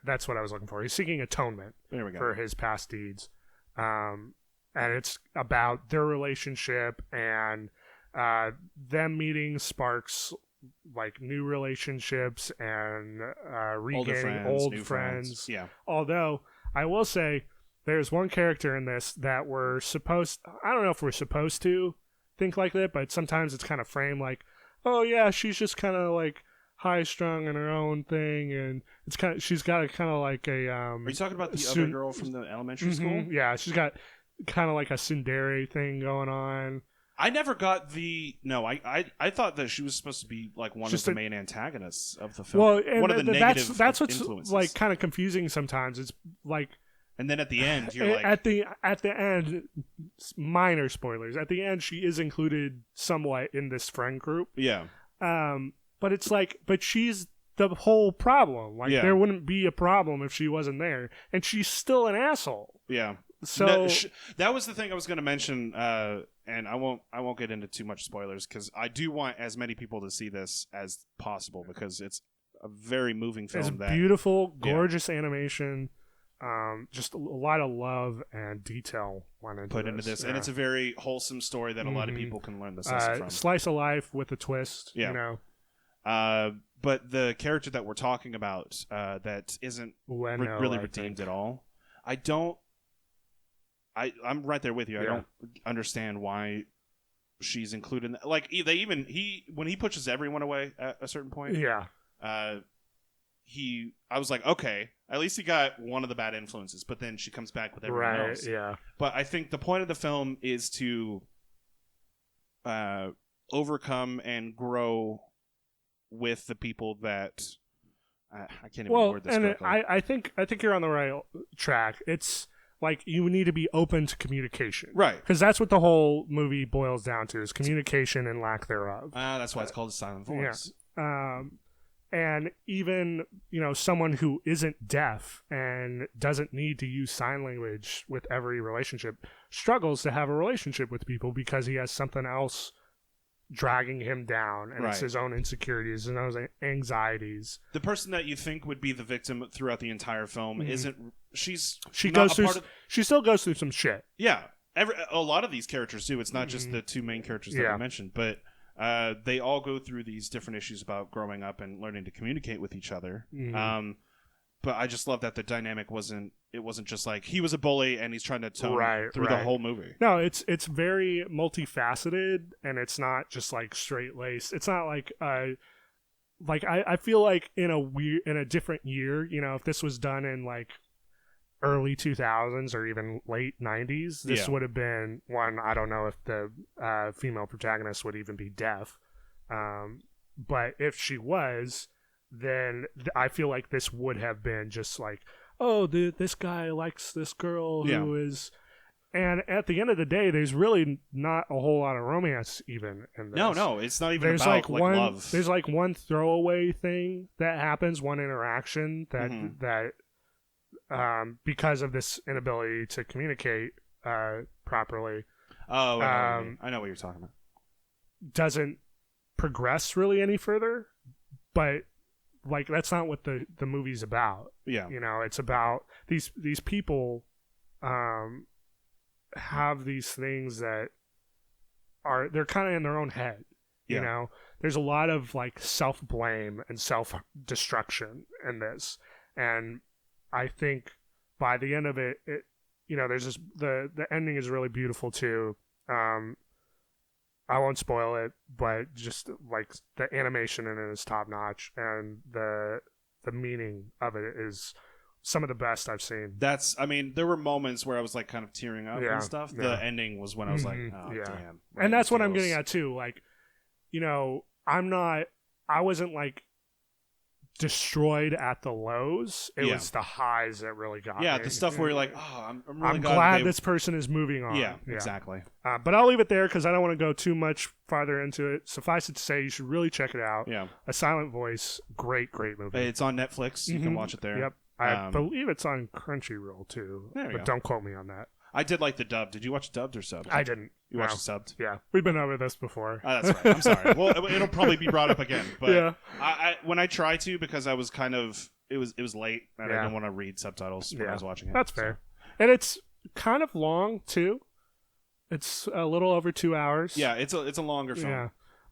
B: that's what I was looking for. He's seeking atonement for his past deeds, and it's about their relationship, and them meeting sparks like new relationships and regaining old friends.
A: Yeah.
B: Although I will say there's one character in this that I don't know if we're supposed to think like that, but sometimes it's kind of framed like, oh yeah, she's just kind of like high strung in her own thing, and she's got a kind of like a
A: Are you talking about the other girl from the elementary school?
B: Yeah, she's got kind of like a tsundere thing going on.
A: I never got I thought that she was supposed to be like one of the main antagonists of the film.
B: Well, and
A: one of the negative
B: that's what's
A: influences.
B: like kind of confusing sometimes. It's like,
A: and then at the end, you're like,
B: at the end, minor spoilers. At the end, she is included somewhat in this friend group.
A: Yeah.
B: But it's like, but she's the whole problem. Like, there wouldn't be a problem if she wasn't there, and she's still an asshole.
A: Yeah.
B: So
A: that was the thing I was going to mention, and I won't get into too much spoilers because I do want as many people to see this as possible because it's a very moving film.
B: It's beautiful, gorgeous animation. Just a lot of love and detail went into this.
A: And it's a very wholesome story that a lot of people can learn the lesson from.
B: Slice of life with a twist. You know.
A: But the character that we're talking about that isn't really redeemed at all. I'm right there with you. I don't understand why she's included in that. Like when he pushes everyone away at a certain point.
B: Yeah.
A: I was like, okay, at least he got one of the bad influences, but then she comes back with everyone else.
B: Yeah.
A: But I think the point of the film is to overcome and grow with the people that I can't even word this correctly.
B: I think you're on the right track. It's like you need to be open to communication,
A: right?
B: Because that's what the whole movie boils down to: is communication and lack thereof.
A: That's why it's called a silent voice.
B: Yeah. And even, someone who isn't deaf and doesn't need to use sign language with every relationship struggles to have a relationship with people because he has something else dragging him down, and it's his own insecurities and his anxieties. The
A: person that you think would be the victim throughout the entire film isn't. She still
B: goes through some shit.
A: Yeah, a lot of these characters do. It's not just the two main characters that I mentioned, but they all go through these different issues about growing up and learning to communicate with each other. But I just love that the dynamic wasn't just like he was a bully and he's trying to tone through the whole movie.
B: No, it's very multifaceted, and it's not just like straight laced. It's not like I feel like in a different year, if this was done in like early 2000s or even late 90s, this would have been one. I don't know if the female protagonist would even be deaf, but if she was, then I feel like this would have been just like, oh, this guy likes this girl who is, and at the end of the day, there's really not a whole lot of romance even in this.
A: No, it's not even about love.
B: There's like one throwaway thing that happens, one interaction that because of this inability to communicate properly.
A: Oh, I know what you're talking about.
B: Doesn't progress really any further, but like that's not what the movie's about.
A: Yeah,
B: it's about these people have these things that they're kind of in their own head. There's a lot of like self-blame and self-destruction in this, and I think by the end of it, there's this, the ending is really beautiful too. I won't spoil it, but just like the animation in it is top notch, and the meaning of it is some of the best I've seen.
A: There were moments where I was like kind of tearing up and stuff. Yeah. The ending was when I was like, oh damn.
B: And that's what I'm getting at too. Like, I wasn't like destroyed at the lows. It was the highs that really got me.
A: Yeah, the stuff where you're like, oh, I'm really
B: glad this person is moving on.
A: Yeah, exactly.
B: But I'll leave it there because I don't want to go too much farther into it. Suffice it to say, you should really check it out.
A: Yeah.
B: A Silent Voice, great movie.
A: It's on Netflix. You can watch it there.
B: Yep. I believe it's on Crunchyroll too, but don't quote me on that.
A: I did like the dub. Did you watch dubbed or subbed?
B: I didn't.
A: You watched the subbed?
B: Yeah. We've been over this before.
A: Oh, that's right. I'm sorry. Well, it'll probably be brought up again. But
B: yeah.
A: I when I try to, because I was kind of, it was late, and I didn't want to read subtitles when I was watching it.
B: That's fair. And it's kind of long, too. It's a little over 2 hours.
A: Yeah, it's a longer film.
B: Yeah.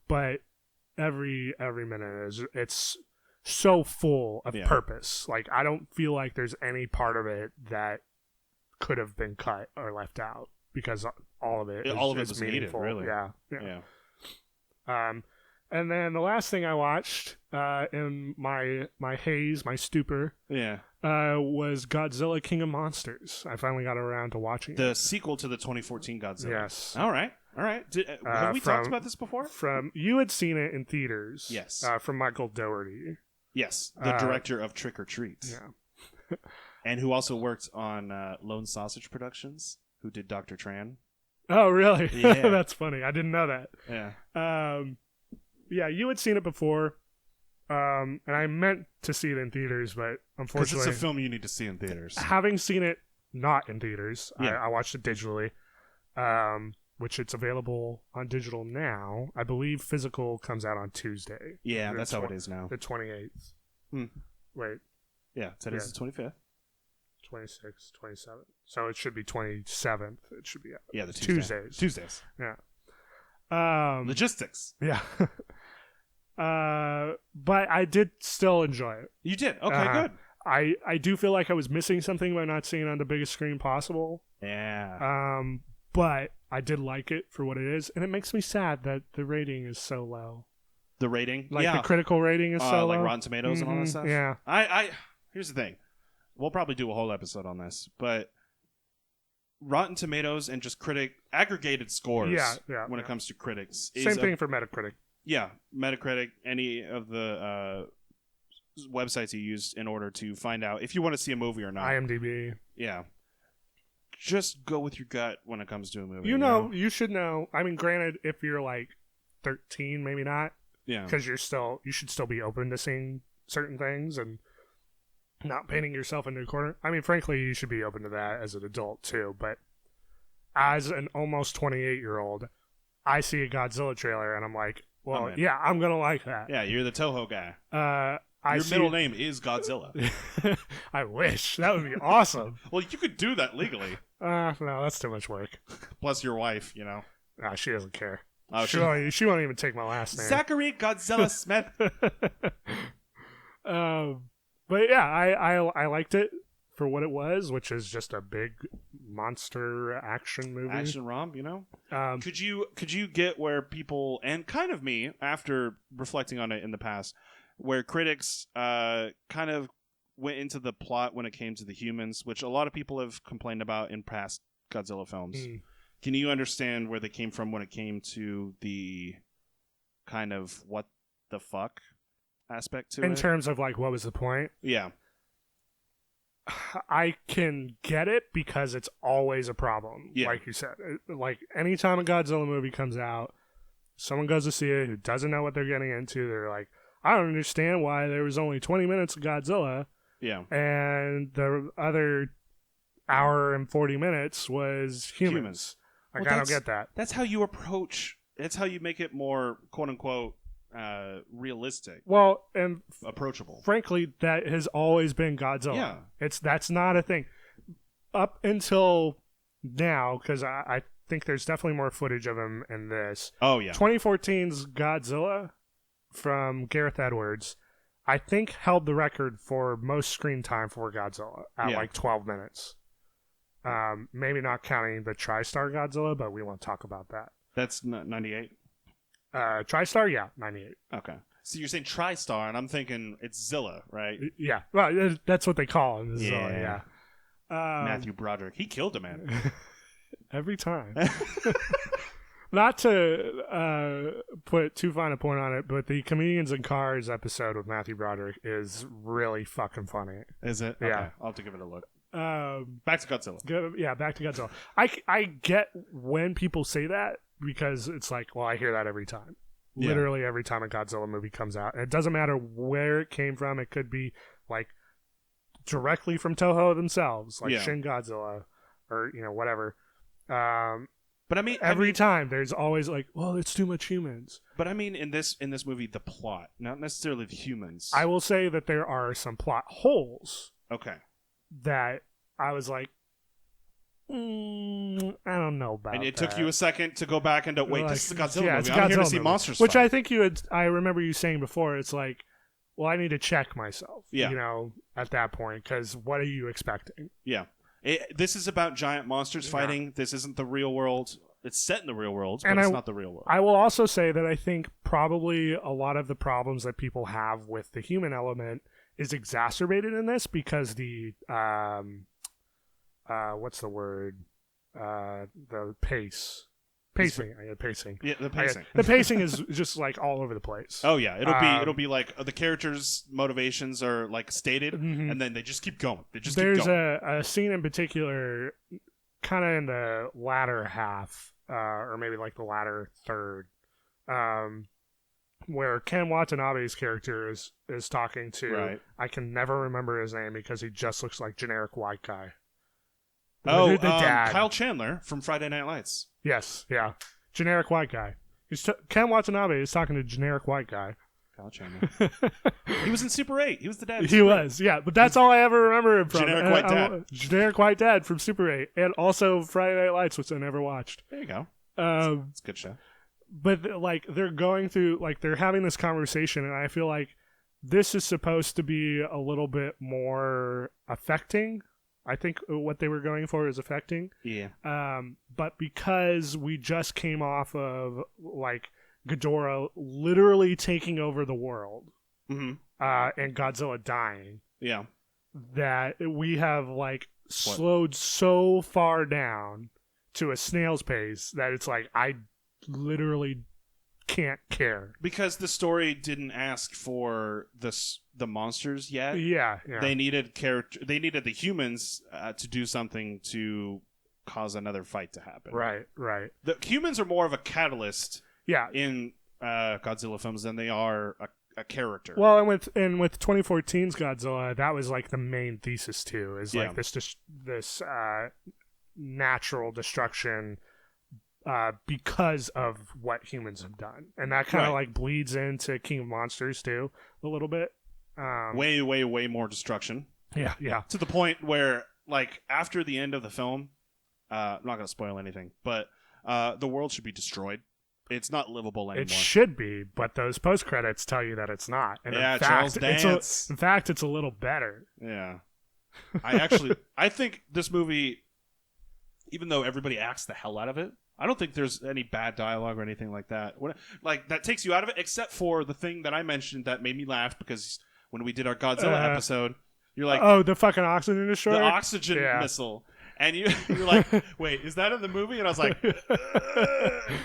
B: But every minute it's so full of purpose. Like, I don't feel like there's any part of it that could have been cut or left out because all of it
A: was
B: meaningful.
A: Needed, really.
B: Yeah. And then the last thing I watched in my haze, my stupor, was Godzilla King of Monsters. I finally got around to watching
A: the sequel to the 2014 Godzilla.
B: Yes.
A: All right. Have we talked about this before?
B: You had seen it in theaters.
A: Yes.
B: From Michael Dougherty.
A: Yes, the director of Trick or Treat.
B: Yeah.
A: And who also worked on Lone Sausage Productions, who did Dr. Tran.
B: Oh, really?
A: Yeah.
B: That's funny. I didn't know that.
A: Yeah.
B: Yeah, you had seen it before, and I meant to see it in theaters, but unfortunately...
A: Because it's a film you need to see in theaters.
B: Having seen it not in theaters,
A: yeah.
B: I watched it digitally, which it's available on digital now. I believe physical comes out on Tuesday.
A: Yeah, that's how it is now.
B: The 28th. Wait.
A: Yeah, today's the 25th.
B: 26th, 27th. So it should be 27th. It should be out.
A: Yeah, the
B: Tuesdays. Yeah.
A: Logistics.
B: Yeah. But I did still enjoy it.
A: You did? Okay, good.
B: I do feel like I was missing something by not seeing it on the biggest screen possible.
A: Yeah.
B: But I did like it for what it is, and it makes me sad that the rating is so low.
A: The rating?
B: Like the critical rating is so low.
A: Like Rotten Tomatoes and all that stuff?
B: Yeah.
A: Here's the thing. We'll probably do a whole episode on this, but Rotten Tomatoes and just aggregated scores when it comes to critics.
B: Same thing for Metacritic.
A: Yeah, Metacritic, any of the websites you use in order to find out if you want to see a movie or not.
B: IMDb.
A: Yeah. Just go with your gut when it comes to a movie.
B: You should know. I mean, granted, if you're like 13, maybe not.
A: Yeah.
B: Because you should still be open to seeing certain things and not painting yourself into a corner. I mean, frankly, you should be open to that as an adult too. But as an almost 28-year-old, I see a Godzilla trailer and I'm like, well, I'm gonna like that.
A: Yeah, you're the Toho guy. Your middle name is Godzilla.
B: I wish. That would be awesome.
A: Well, you could do that legally.
B: No, that's too much work.
A: Plus your wife,
B: Nah, she doesn't care.
A: Oh,
B: she won't even take my last name.
A: Zachary Godzilla Smith.
B: But yeah, I liked it for what it was, which is just a big monster action movie.
A: Action romp, Could you get where people, and kind of me, after reflecting on it in the past, where critics kind of went into the plot when it came to the humans, which a lot of people have complained about in past Godzilla films. Can you understand where they came from when it came to the kind of what the fuck aspect to it?
B: In terms of like, what was the point?
A: Yeah.
B: I can get it because it's always a problem. Yeah. Like you said, like anytime a Godzilla movie comes out, someone goes to see it who doesn't know what they're getting into. They're like, I don't understand why there was only 20 minutes of Godzilla.
A: Yeah.
B: And the other hour and 40 minutes was humans. Like, I don't get that.
A: That's how you approach. That's how you make it more, quote unquote, realistic.
B: Well, and
A: approachable.
B: Frankly, that has always been Godzilla.
A: Yeah.
B: That's not a thing. Up until now, because I think there's definitely more footage of him in this.
A: Oh, yeah.
B: 2014's Godzilla from Gareth Edwards, I think held the record for most screen time for Godzilla at like 12 minutes. Maybe not counting the TriStar Godzilla, but we won't talk about that.
A: That's 98?
B: TriStar, yeah, 98.
A: Okay. So you're saying TriStar, and I'm thinking it's Zilla, right?
B: Yeah. Well, that's what they call him. Zilla, yeah.
A: Matthew Broderick. He killed a man.
B: Every time. Not to put too fine a point on it, but the Comedians in Cars episode with Matthew Broderick is really fucking funny.
A: Is it?
B: Yeah.
A: Okay. I'll have to give it a look. Back to Godzilla.
B: Back to Godzilla. I get when people say that because it's like, well, I hear that every time.
A: Yeah.
B: Literally every time a Godzilla movie comes out. And it doesn't matter where it came from. It could be like directly from Toho themselves, like Shin Godzilla or, whatever.
A: But I mean,
B: every time there's always like, well, it's too much humans.
A: But I mean, in this movie, the plot, not necessarily the humans.
B: I will say that there are some plot holes.
A: Okay.
B: That I was like, I don't know about.
A: And it took you a second to go back and wait, this is a Godzilla movie. I'm here to see monsters
B: Which
A: fight.
B: I think I remember you saying before. It's like, well, I need to check myself. Yeah. At that point, because what are you expecting?
A: Yeah. This is about giant monsters fighting. This isn't the real world. It's set in the real world, but it's not the real world.
B: I will also say that I think probably a lot of the problems that people have with the human element is exacerbated in this because the what's the word? The pacing. Pacing.
A: Yeah, the pacing.
B: The pacing is just like all over the place.
A: Oh yeah, it'll be like the characters' motivations are like stated, and then they just keep going. Keep going.
B: There's a scene in particular, kind of in the latter half, or maybe like the latter third, where Ken Watanabe's character is talking to.
A: Right.
B: I can never remember his name because he just looks like generic white guy.
A: The dad. Kyle Chandler from Friday Night Lights.
B: Yes, yeah. Generic white guy. Ken Watanabe is talking to generic white guy.
A: Kyle Chandler. He was in Super 8. He was the dad.
B: He was, yeah. But that's all I ever remember him from.
A: Generic white dad.
B: Generic white dad from Super 8. And also Friday Night Lights, which I never watched.
A: There you go. It's a good show.
B: But, like, they're going through, like, they're having this conversation, and I feel like this is supposed to be a little bit more affecting. I think what they were going for is affecting.
A: Yeah.
B: But because we just came off of like Ghidorah literally taking over the world, and Godzilla dying.
A: Yeah.
B: That we have like slowed so far down to a snail's pace that it's like I literally can't care
A: because the story didn't ask for the monsters yet.
B: Yeah.
A: They needed They needed the humans to do something to cause another fight to happen.
B: Right.
A: The humans are more of a catalyst.
B: Yeah.
A: In Godzilla films than they are a character.
B: Well, and with 2014's Godzilla, that was like the main thesis too. Is like this natural destruction. Because of what humans have done, and that kind of like bleeds into King of Monsters too a little bit.
A: Way more destruction.
B: Yeah.
A: To the point where, like, after the end of the film, I'm not going to spoil anything, but the world should be destroyed. It's not livable anymore.
B: It should be, but those post credits tell you that it's not. And
A: yeah,
B: in fact,
A: Charles Dance.
B: In fact, it's a little better.
A: Yeah, I think this movie, even though everybody acts the hell out of it. I don't think there's any bad dialogue or anything like that. Like, that takes you out of it, except for the thing that I mentioned that made me laugh, because when we did our Godzilla episode, you're like...
B: Oh, the fucking oxygen destroyer?
A: The oxygen missile. And you're like, wait, is that in the movie? And I was like...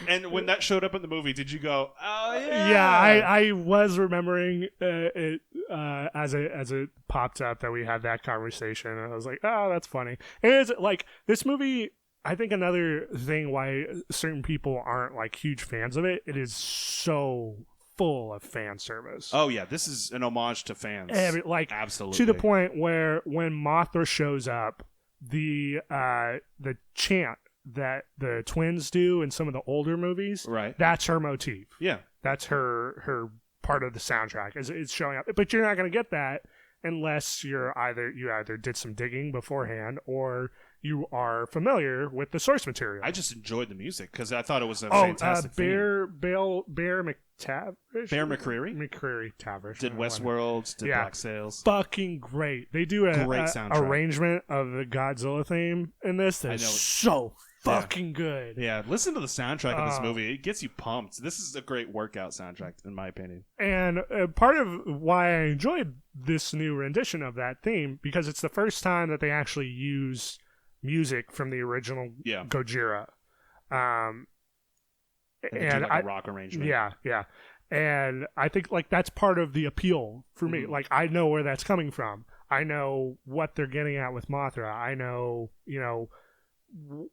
A: And when that showed up in the movie, did you go, oh, yeah?
B: Yeah, I was remembering it as it popped up that we had that conversation. And I was like, oh, that's funny. And it's like, this movie... I think another thing why certain people aren't like huge fans of it, it is so full of fan service.
A: Oh yeah, this is an homage to fans.
B: Absolutely. To the point where when Mothra shows up, the chant that the twins do in some of the older movies,
A: right?
B: That's her motif.
A: Yeah,
B: that's her part of the soundtrack. It's showing up, but you're not going to get that unless you either did some digging beforehand or you are familiar with the source material.
A: I just enjoyed the music because I thought it was a fantastic
B: Bear McTavish?
A: Bear McCreary?
B: McCreary Tavish.
A: Did Westworld, did Black Sails.
B: Fucking great. They do a
A: great soundtrack.
B: Arrangement of the Godzilla theme in this that is so fucking good.
A: Yeah, listen to the soundtrack of this movie. It gets you pumped. This is a great workout soundtrack, in my opinion.
B: And part of why I enjoyed this new rendition of that theme, because it's the first time that they actually use music from the original Gojira.
A: And they do like a rock arrangement.
B: Yeah. And I think like that's part of the appeal for me. Like I know where that's coming from. I know what they're getting at with Mothra. I know,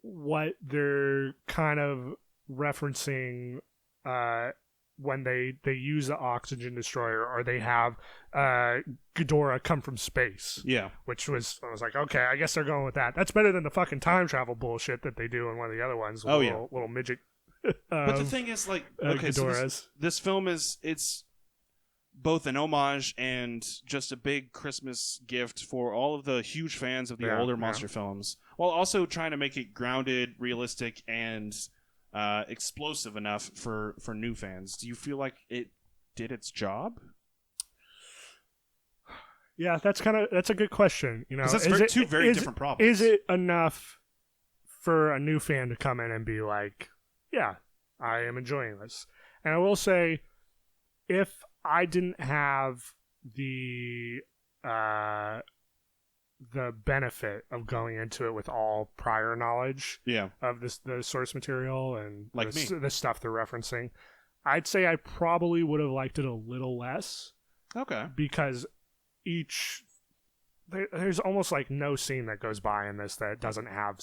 B: what they're kind of referencing when they use the oxygen destroyer, or they have Ghidorah come from space.
A: Yeah.
B: I was like, okay, I guess they're going with that. That's better than the fucking time travel bullshit that they do in one of the other ones. Little midget.
A: But the thing is, like, okay, so this film it's both an homage and just a big Christmas gift for all of the huge fans of the older monster films, while also trying to make it grounded, realistic, and explosive enough for new fans. Do you feel like it did its job?
B: Yeah, that's a good question.
A: That's two very different problems.
B: Is it enough for a new fan to come in and be like, yeah, I am enjoying this? And I will say, if I didn't have the benefit of going into it with all prior knowledge of the source material and
A: like
B: the stuff they're referencing, I'd say I probably would have liked it a little less.
A: Okay.
B: Because there's almost like no scene that goes by in this that doesn't have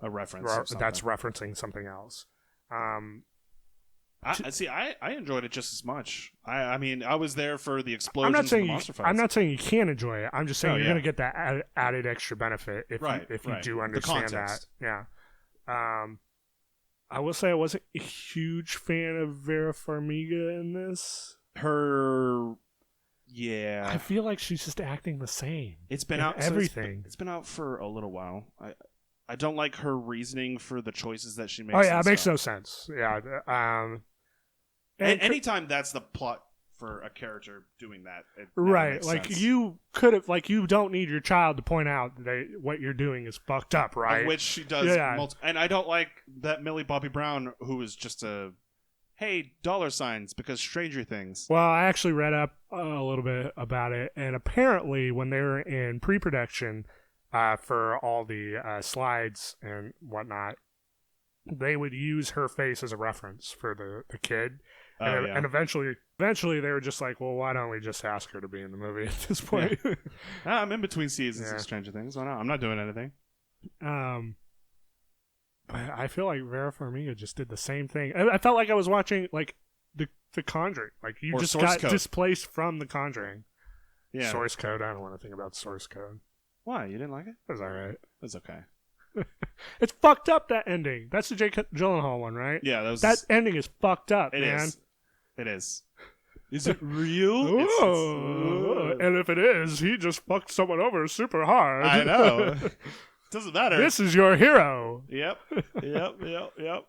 A: a reference
B: that's referencing something else.
A: I enjoyed it just as much. I mean, I was there for the explosions.
B: I'm not saying you can't enjoy it. I'm just saying you're going to get that added extra benefit if you do understand that. Yeah. I will say I wasn't a huge fan of Vera Farmiga in this. I feel like she's just acting the same.
A: It's been out
B: everything.
A: It's been out for a little while. I don't like her reasoning for the choices that she makes.
B: Oh yeah, it makes no sense. Yeah.
A: Anytime that's the plot for a character doing that,
B: right? Like sense. You could have, like, you don't need your child to point out that what you're doing is fucked up, right?
A: Which she does. Yeah. And I don't like that Millie Bobby Brown, who is just hey, dollar signs because Stranger Things.
B: Well, I actually read up a little bit about it, and apparently when they were in pre-production for all the slides and whatnot, they would use her face as a reference for the kid. And eventually they were just like, well, why don't we just ask her to be in the movie at this point?
A: Yeah. I'm in between seasons of Stranger Things. Why not? I'm not doing anything.
B: But I feel like Vera Farmiga just did the same thing. I felt like I was watching like the Conjuring. Like you just got displaced from the Conjuring.
A: Yeah.
B: Source code. I don't want to think about source code.
A: Why? You didn't like it?
B: It was all right.
A: It's okay.
B: It's fucked up, that ending. That's the Jake Gyllenhaal one, right?
A: Yeah.
B: That ending is fucked up,
A: man. It is. Is it real?
B: And if it is, he just fucked someone over super hard.
A: I know. Doesn't matter.
B: This is your hero.
A: Yep.
B: I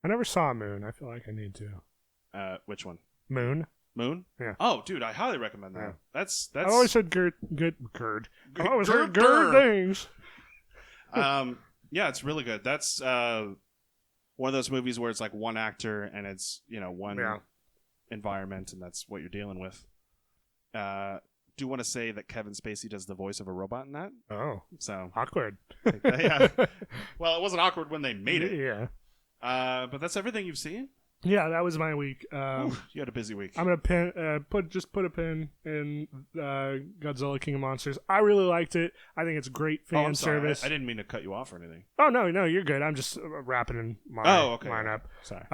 B: never saw Moon. I feel like I need
A: to. Which one?
B: Moon.
A: Yeah. Oh, dude, I highly recommend that. Yeah. That's. I
B: always said good. I always heard good things.
A: Yeah, it's really good. That's one of those movies where it's like one actor and it's one environment, and that's what you're dealing with. Do want to say that Kevin Spacey does the voice of a robot in that.
B: Oh.
A: So
B: awkward.
A: Yeah. Well, it wasn't awkward when they made it.
B: Yeah.
A: But that's everything you've seen?
B: Yeah, that was my week.
A: You had a busy week.
B: I'm gonna put a pin in Godzilla King of Monsters. I really liked it. I think it's great fan service.
A: I didn't mean to cut you off or anything.
B: Oh no, you're good. I'm just wrapping mine up.
A: Sorry.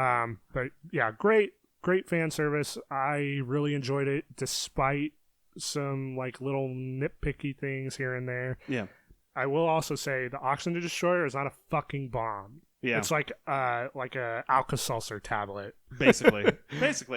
B: But yeah, great fan service. I really enjoyed it, despite some like little nitpicky things here and there.
A: Yeah.
B: I will also say the Oxygen Destroyer is not a fucking bomb.
A: Yeah.
B: It's like a Alka-Seltzer tablet.
A: Basically.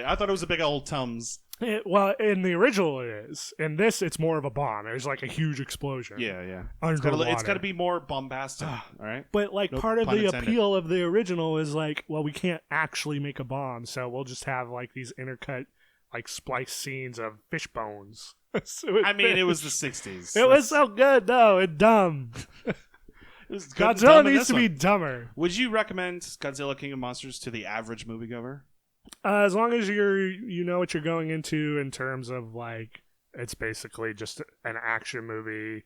A: I thought it was a big old Tums.
B: Well, in the original it is. In this, it's more of a bomb. There's like a huge explosion.
A: Yeah.
B: It's
A: got to be more bombastic, all right?
B: But like part of the appeal of the original is like, well, we can't actually make a bomb, so we'll just have like these intercut, like spliced scenes of fish bones.
A: It was the 60s.
B: It was so good, though, and dumb. Godzilla needs to be dumber.
A: Would you recommend Godzilla King of Monsters to the average moviegoer?
B: As long as you know what you're going into in terms of like it's basically just an action movie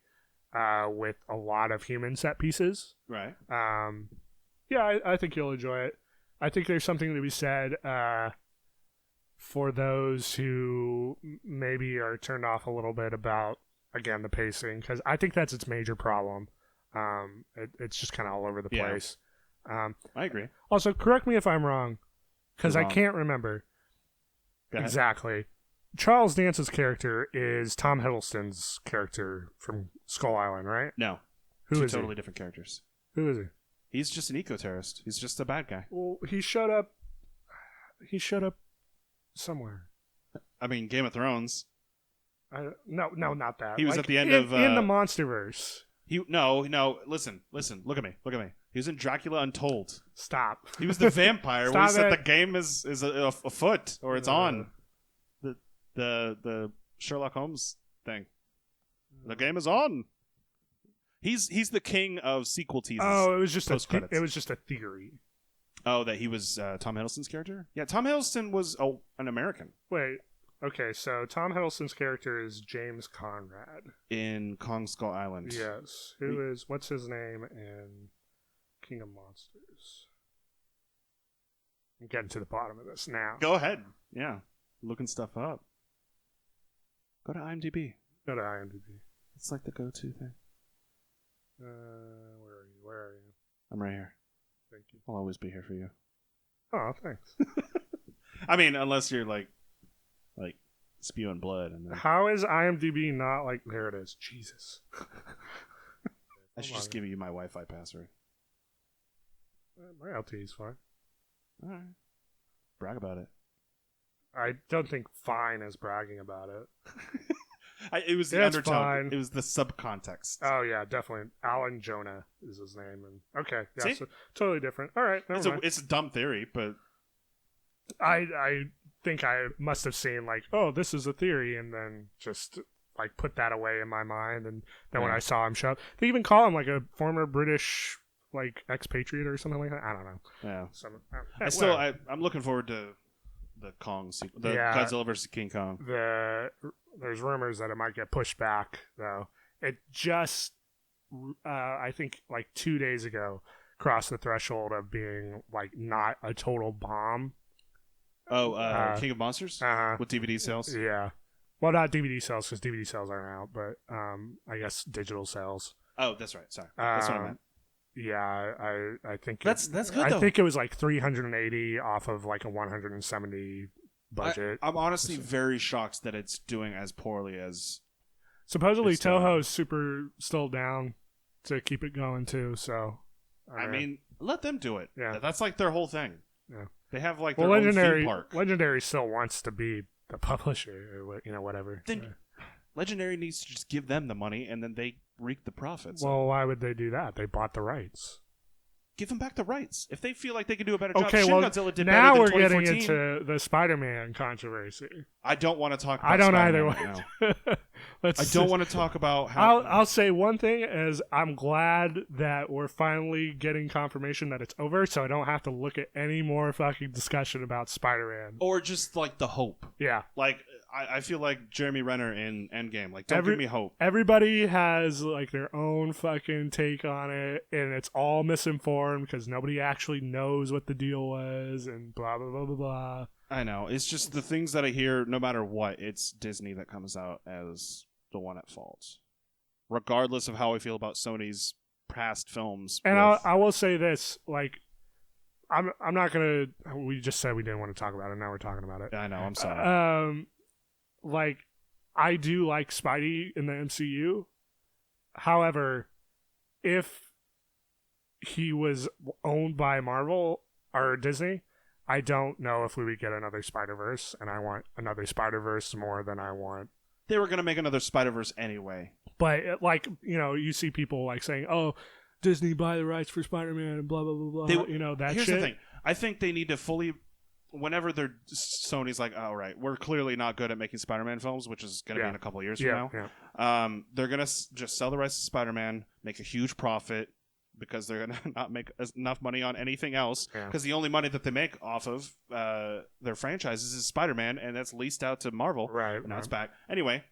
B: with a lot of human set pieces.
A: Right.
B: Yeah, I think you'll enjoy it. I think there's something to be said for those who maybe are turned off a little bit about, again, the pacing, because I think that's its major problem. It's just kind of all over the place.
A: I agree.
B: Also, correct me if I'm wrong, because I can't remember exactly. Charles Dance's character is Tom Hiddleston's character from Skull Island, right?
A: No.
B: Who
A: Two
B: is
A: totally different characters.
B: Who is he?
A: He's just an eco-terrorist. He's just a bad guy.
B: Well, he showed up somewhere.
A: I mean, Game of Thrones.
B: No, not that.
A: He was at the end
B: in
A: of...
B: in the MonsterVerse.
A: No, listen. Look at me. He was in Dracula Untold.
B: Stop.
A: He was the vampire where he said
B: it.
A: the game is afoot, or it's on. The Sherlock Holmes thing. The game is on. He's the king of sequel teases.
B: Oh, it was just a theory.
A: Oh, that he was Tom Hiddleston's character? Yeah, Tom Hiddleston was an American.
B: Wait. Okay, so Tom Hiddleston's character is James Conrad.
A: In Kong Skull Island.
B: Yes. What's his name in King of Monsters? I'm getting to the bottom of this now.
A: Go ahead. Yeah. Looking stuff up. Go to IMDb. It's like the go-to thing.
B: Where are you?
A: I'm right here.
B: Thank you.
A: I'll always be here for you.
B: Oh, thanks.
A: I mean, unless you're like spewing blood. And then...
B: How is IMDb not like... There it is. Jesus.
A: I should just give you my Wi-Fi password.
B: My LTE is fine.
A: All right. Brag about it.
B: I don't think fine is bragging about it.
A: It was the undertone. Fine. It was the subcontext.
B: Oh yeah, definitely. Alan Jonah is his name, and okay, yeah, so totally different. All right,
A: it's a dumb theory, but
B: I think I must have seen like, oh, this is a theory, and then just like put that away in my mind, and then when I saw him show up, they even call him like a former British like expatriate or something like that. I don't know.
A: Yeah. I'm looking forward to the Kong sequel, Godzilla vs. King Kong.
B: There's rumors that it might get pushed back, though. It just, I think, like 2 days ago, crossed the threshold of being like not a total bomb.
A: Oh, King of Monsters with DVD sales.
B: Yeah, well, not DVD sales because DVD sales aren't out, but I guess digital sales.
A: Oh, that's right. Sorry, that's what I meant.
B: Yeah, I think
A: that's good. Though.
B: I think it was like 380 off of like a 170 budget.
A: I'm honestly very shocked that it's doing as poorly as.
B: Supposedly, Toho's super still down to keep it going too. So,
A: I mean, let them do it.
B: Yeah,
A: that's like their whole thing.
B: Yeah,
A: they have like their own theme park.
B: Legendary still wants to be the publisher, or whatever.
A: Then Legendary needs to just give them the money, and then they reap the profits.
B: Well, why would they do that? They bought the rights.
A: Give them back the rights. If they feel like they can do a better job,
B: okay,
A: Shin Godzilla did
B: now
A: better
B: we're
A: than 2014.
B: getting into the Spider-Man controversy.
A: I don't want to talk about
B: I don't
A: Spider-Man
B: either.
A: Right now. I don't want to talk about how...
B: I'll say one thing is I'm glad that we're finally getting confirmation that it's over, so I don't have to look at any more fucking discussion about Spider-Man.
A: Or just like the hope.
B: Yeah.
A: Like, I feel like Jeremy Renner in Endgame. Like, don't give me hope.
B: Everybody has like their own fucking take on it, and it's all misinformed because nobody actually knows what the deal was, and blah blah blah blah blah.
A: I know. It's just the things that I hear. No matter what, it's Disney that comes out as the one at fault, regardless of how I feel about Sony's past films.
B: And I will say this: like, I'm not gonna. We just said we didn't want to talk about it. Now we're talking about it.
A: I know. I'm sorry.
B: Like, I do like Spidey in the MCU. However, if he was owned by Marvel or Disney, I don't know if we would get another Spider-Verse, and I want another Spider-Verse more than I want.
A: They were going to make another Spider-Verse anyway.
B: But, like, you see people, like, saying, oh, Disney buy the rights for Spider-Man and blah, blah, blah, blah. That
A: here's
B: shit.
A: The thing. I think they need to fully... Whenever Sony's like, all right, we're clearly not good at making Spider-Man films, which is going to be in a couple of years from now. They're going to just sell the rights to Spider-Man, make a huge profit, because they're going to not make enough money on anything else. Because the only money that they make off of their franchises is Spider-Man, and that's leased out to Marvel.
B: Right.
A: Now it's back. Anyway,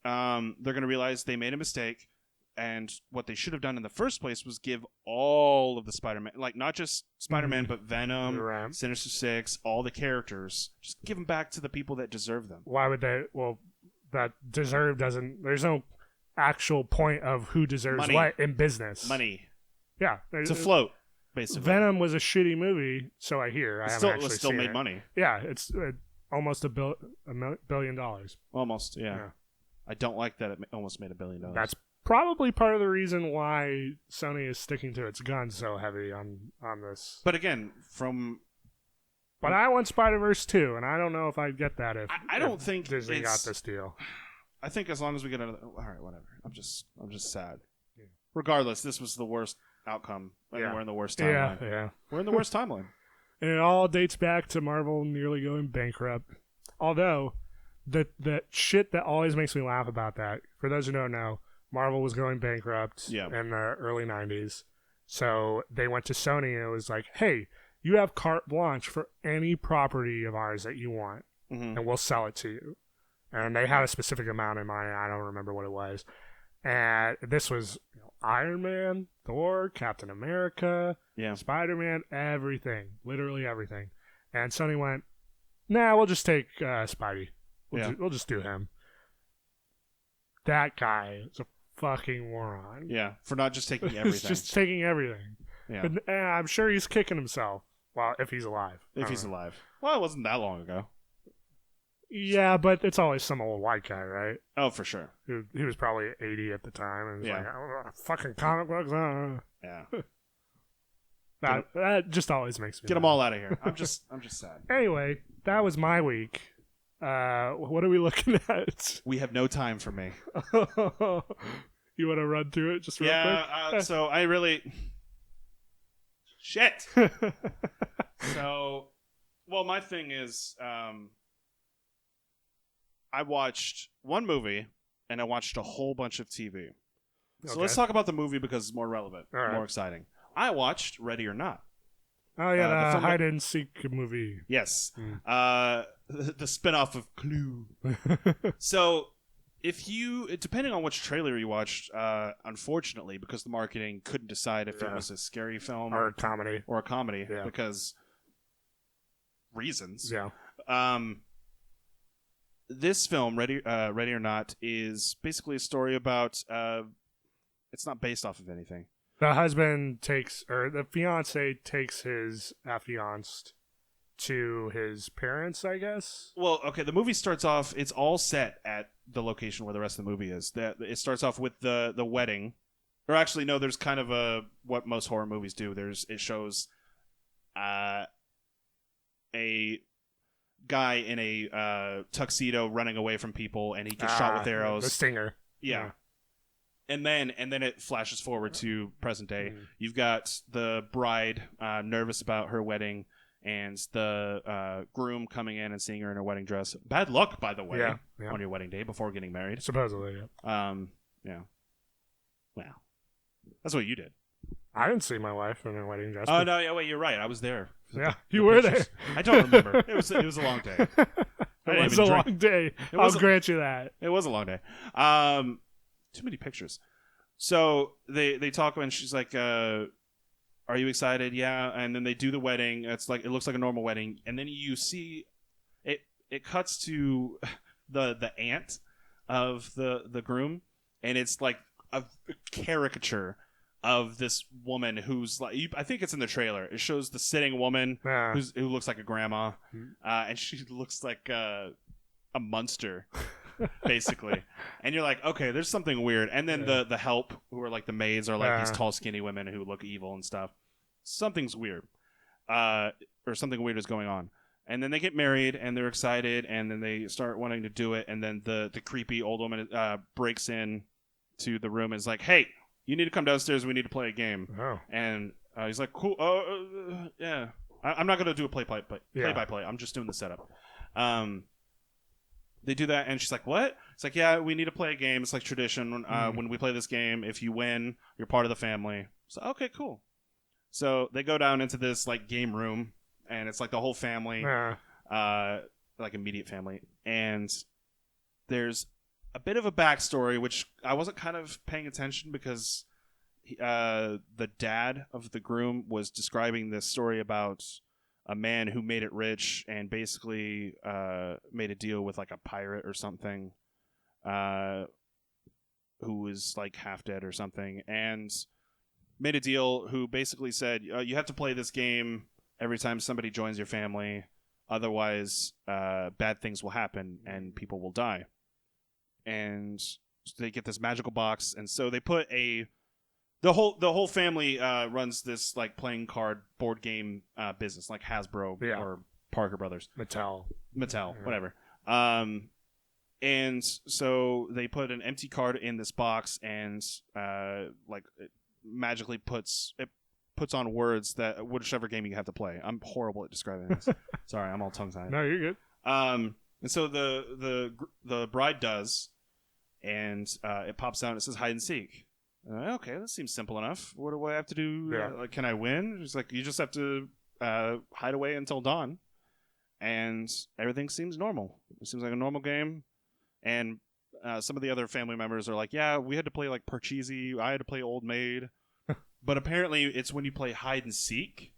A: they're going to realize they made a mistake. And what they should have done in the first place was give all of the Spider-Man, like not just Spider-Man, but Venom,
B: Right.
A: Sinister Six, all the characters, just give them back to the people that deserve them.
B: Why would they? Well, that deserve doesn't. There's no actual point of who deserves
A: Money.
B: what in business.
A: Money.
B: Yeah.
A: To float, basically.
B: Venom was a shitty movie, so I hear. I haven't actually
A: still
B: seen
A: made
B: it.
A: money.
B: Yeah, it's almost $1 billion.
A: Almost, yeah. I don't like that it almost made $1 billion.
B: That's probably part of the reason why Sony is sticking to its guns so heavy on this.
A: But again,
B: But I want Spider-Verse 2, and I don't know if I'd get that if
A: I don't think
B: Disney got this deal.
A: I think as long as we get another, all right, whatever. I'm just sad. Yeah. Regardless, this was the worst outcome. And we're in the worst timeline.
B: Yeah.
A: We're in the worst timeline.
B: And it all dates back to Marvel nearly going bankrupt. Although, the shit that always makes me laugh about that, for those who don't know, Marvel was going bankrupt in the early 90s. So they went to Sony and it was like, hey, you have carte blanche for any property of ours that you want, and we'll sell it to you. And they had a specific amount in mind. I don't remember what it was. And this was Iron Man, Thor, Captain America, Spider-Man, everything. Literally everything. And Sony went, nah, we'll just take Spidey. We'll just do him. That guy is a fucking moron.
A: Yeah, for not just taking everything.
B: Just taking everything.
A: Yeah.
B: But, I'm sure he's kicking himself. Well, if he's alive.
A: If he's alive. Well, it wasn't that long ago.
B: Yeah, but it's always some old white guy, right?
A: Oh, for sure.
B: He was probably 80 at the time. And was like, oh, fucking comic books.
A: Yeah.
B: That just always makes me
A: get
B: laugh.
A: them all out of here. I'm just sad.
B: Anyway, that was my week. What are we looking at?
A: We have no time for me.
B: You want to run through it just real quick?
A: So I really... Shit! So, well, my thing is, I watched one movie, and I watched a whole bunch of TV. So let's talk about the movie because it's more relevant, more exciting. I watched Ready or Not.
B: Oh, yeah, the hide-and-seek movie.
A: Yes. The spinoff of Clue. So... depending on which trailer you watched, unfortunately, because the marketing couldn't decide if it was a scary film
B: or a comedy,
A: because reasons.
B: Yeah.
A: This film, Ready or Not, is basically a story about. It's not based off of anything.
B: The the fiance takes his affianced to his parents, I guess.
A: Well, okay, the movie starts off, it's all set at the location where the rest of the movie is. It starts off with the wedding. Or actually, no, there's kind of what most horror movies do. It shows a guy in a tuxedo running away from people, and he gets shot with arrows.
B: The stinger.
A: Yeah. And then it flashes forward to present day. You've got the bride nervous about her wedding, and the groom coming in and seeing her in her wedding dress. Bad luck, by the way, on your wedding day before getting married.
B: Supposedly, yeah.
A: Yeah. Well, that's what you did.
B: I didn't see my wife in her wedding dress.
A: Oh, no, yeah, wait, you're right. I was there.
B: Yeah, you were there.
A: I don't remember. It was a long day.
B: It was a long day. I'll grant you that.
A: It was a long day. Too many pictures. So they talk, and she's like, are you excited? Yeah. And then they do the wedding. It looks like a normal wedding. And then you see it cuts to the aunt of the groom, and it's like a caricature of this woman who's like, I think it's in the trailer. It shows the sitting woman who looks like a grandma, and she looks like a monster. Basically, and you're like, okay, there's something weird. And then the help, who are like the maids, are like these tall, skinny women who look evil and stuff. Something's weird, or something weird is going on. And then they get married, and they're excited, and then they start wanting to do it. And then the creepy old woman breaks in to the room and is like, "Hey, you need to come downstairs. We need to play a game."
B: Oh.
A: And he's like, "Cool, yeah. I'm not gonna do a play by play. I'm just doing the setup." They do that, and she's like, "What?" It's like, "Yeah, we need to play a game. It's like tradition. When we play this game, if you win, you're part of the family." So, okay, cool. So they go down into this like game room, and it's like the whole family, like immediate family, and there's a bit of a backstory, which I wasn't kind of paying attention because the dad of the groom was describing this story about a man who made it rich and basically made a deal with like a pirate or something, who was like half dead or something, and made a deal who basically said, you have to play this game every time somebody joins your family, otherwise bad things will happen and people will die. And they get this magical box, and so they put the whole family runs this like playing card board game business, like Hasbro or Parker Brothers,
B: Mattel,
A: whatever. And so they put an empty card in this box, and like it magically puts on words that whichever game you have to play. I'm horrible at describing this. Sorry, I'm all tongue-tied.
B: No, you're good.
A: And so the bride does, and it pops out and it says hide and seek. Okay, that seems simple enough. What do I have to do?
B: Yeah.
A: Can I win? It's like you just have to hide away until dawn, and everything seems normal. It seems like a normal game, and some of the other family members are like, "Yeah, we had to play like Parcheesi. I had to play Old Maid." But apparently, it's when you play hide and seek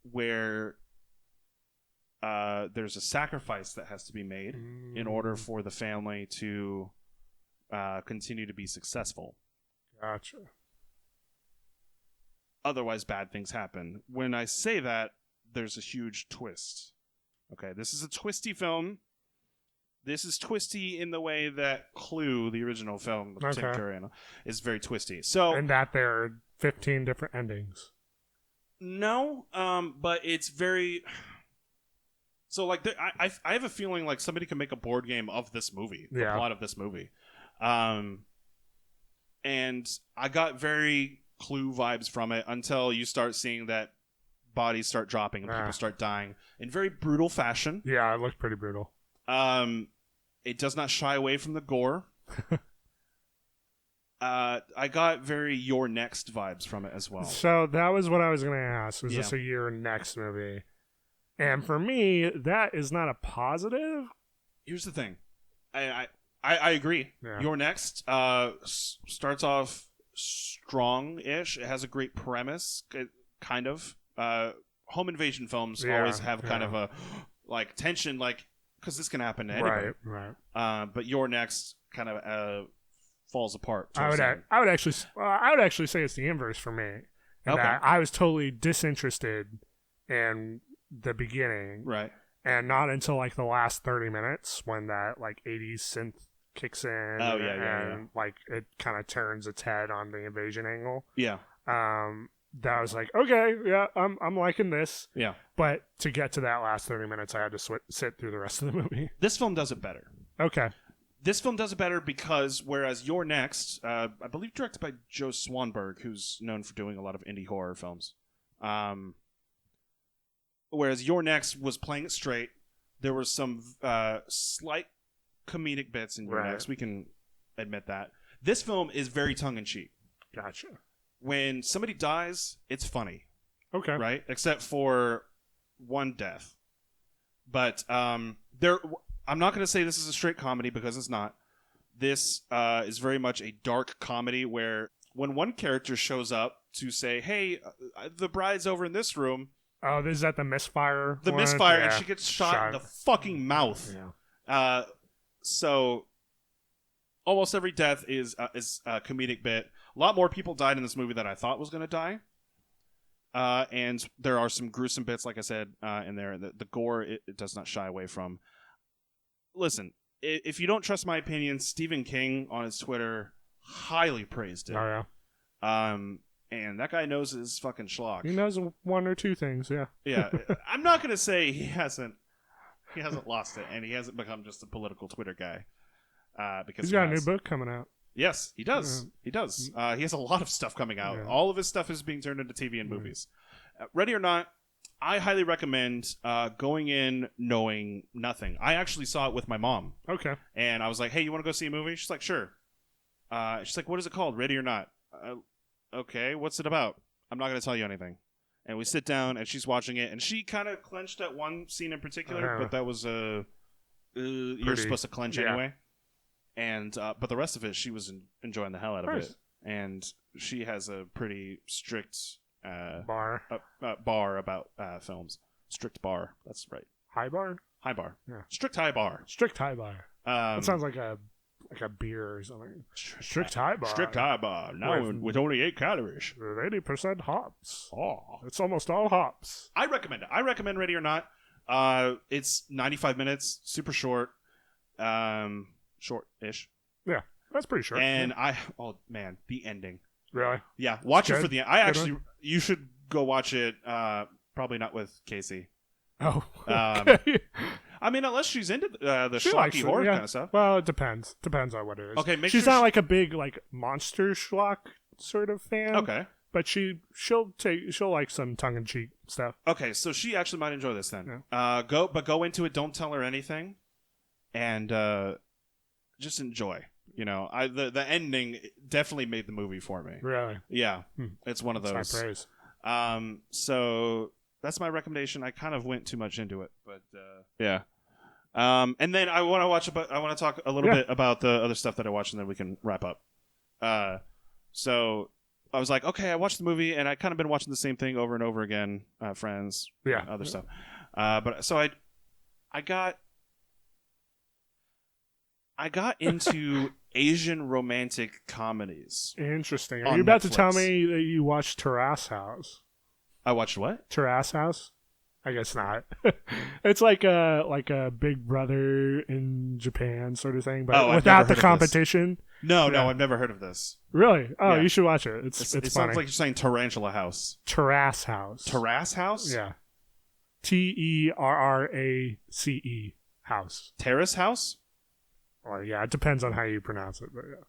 A: where there's a sacrifice that has to be made in order for the family to continue to be successful.
B: Gotcha.
A: Otherwise, bad things happen. When I say that, there's a huge twist. Okay, this is a twisty film. This is twisty in the way that Clue, the original film with Tim Curry, is very twisty. So,
B: and that there are 15 different endings.
A: No, but it's very. So, like, I have a feeling like somebody can make a board game of this movie, the plot of this movie. And I got very Clue vibes from it until you start seeing that bodies start dropping and people start dying in very brutal fashion.
B: Yeah, it looks pretty brutal.
A: It does not shy away from the gore. I got very Your Next vibes from it as well.
B: So that was what I was going to ask. Was this a Your Next movie? And for me, that is not a positive.
A: Here's the thing. I agree. Yeah. Your Next starts off strong-ish. It has a great premise, kind of. Home invasion films always have kind of a like tension, like because this can happen to anybody.
B: Right.
A: But Your Next kind of falls apart.
B: I would actually say it's the inverse for me. Okay. I was totally disinterested in the beginning,
A: right,
B: and not until like the last 30 minutes when that like 80s synth kicks in. And like it kind of turns its head on the invasion angle.
A: Yeah.
B: That was like, okay, yeah, I'm liking this.
A: Yeah.
B: But to get to that last 30 minutes, I had to sit through the rest of the movie.
A: This film does it better.
B: Okay.
A: This film does it better because whereas Your Next, I believe directed by Joe Swanberg, who's known for doing a lot of indie horror films. Whereas Your Next was playing it straight. There were some slight comedic bits in Your Next. We can admit that. This film is very tongue-in-cheek.
B: Gotcha.
A: When somebody dies, it's funny.
B: Okay.
A: Right? Except for one death. But I'm not going to say this is a straight comedy because it's not. This is very much a dark comedy where when one character shows up to say, hey, the bride's over in this room.
B: Oh, is that the misfire?
A: The misfire, and she gets shot in the fucking mouth.
B: Yeah.
A: So almost every death is a comedic bit. A lot more people died in this movie than I thought was going to die. And there are some gruesome bits, like I said, in there. The gore, it does not shy away from. Listen, if you don't trust my opinion, Stephen King on his Twitter highly praised it.
B: Oh, yeah.
A: And that guy knows his fucking schlock.
B: He knows one or two things, yeah.
A: Yeah. I'm not going to say he hasn't lost it, and he hasn't become just a political Twitter guy. Because
B: he's got a new book coming out.
A: Yes, he does. Yeah. He does. He has a lot of stuff coming out. Yeah. All of his stuff is being turned into TV and movies. Ready or not, I highly recommend going in knowing nothing. I actually saw it with my mom.
B: Okay.
A: And I was like, hey, you want to go see a movie? She's like, sure. She's like, what is it called? Ready or Not? Okay, what's it about? I'm not going to tell you anything. And we sit down, and she's watching it, and she kind of clenched at one scene in particular, but that was you're supposed to clench anyway. and but the rest of it, she was enjoying the hell out of it. And she has a pretty strict
B: bar
A: about films. Strict bar. That's right.
B: High bar.
A: High bar.
B: Yeah.
A: Strict high bar.
B: Strict high bar. That sounds like a beer or something. Strict high bar.
A: Strict high bar. Now with only 8 calories.
B: 80% hops.
A: Oh,
B: it's almost all hops.
A: I recommend it. I recommend Ready or Not. It's 95 minutes. Super short. Short-ish.
B: Yeah. That's pretty short.
A: And the ending.
B: Really?
A: Yeah, watch it for the end. You should go watch it, probably not with Casey.
B: Oh, okay.
A: I mean, unless she's into the schlocky horror kind of stuff.
B: Well, it depends. Depends on what it is.
A: Okay,
B: she's not like a big like monster schlock sort of fan.
A: Okay.
B: But she'll like some tongue-in-cheek stuff.
A: Okay, so she actually might enjoy this then.
B: Yeah.
A: Go into it. Don't tell her anything, and just enjoy. You know, the ending definitely made the movie for me.
B: Really?
A: Yeah, it's one of those.
B: That's high praise.
A: So that's my recommendation. I kind of went too much into it, but yeah. And then I want to talk a little bit about the other stuff that I watched, and then we can wrap up. So I was like, okay, I watched the movie, and I kind of been watching the same thing over and over again. Friends, other stuff. But so I got into Asian romantic comedies.
B: Interesting. Are you about to tell me that you watched Terrace House?
A: I watched what?
B: Terrace House? I guess not. It's like a Big Brother in Japan sort of thing, but without the competition.
A: No, I've never heard of this.
B: Really? Oh, you should watch it. It's funny.
A: Sounds like you're saying Tarantula House.
B: Terrace House.
A: Terrace House?
B: Yeah. Terrace House.
A: Terrace House?
B: Well, yeah, it depends on how you pronounce it, but yeah.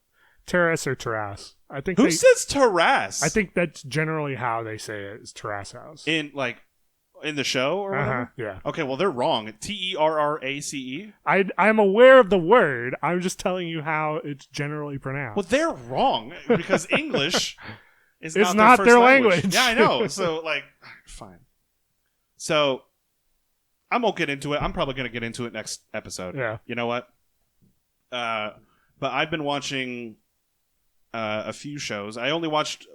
B: Terrace or Terrace. I think
A: Who says Terrace?
B: I think that's generally how they say it, is Terrace House.
A: In the show or whatever?
B: Yeah.
A: Okay, well they're wrong. Terrace?
B: I'm aware of the word. I'm just telling you how it's generally pronounced.
A: Well, they're wrong because English is
B: it's
A: not
B: their language.
A: Yeah, I know. So fine. So I won't get into it. I'm probably going to get into it next episode.
B: Yeah.
A: You know what? But I've been watching a few shows. I only watched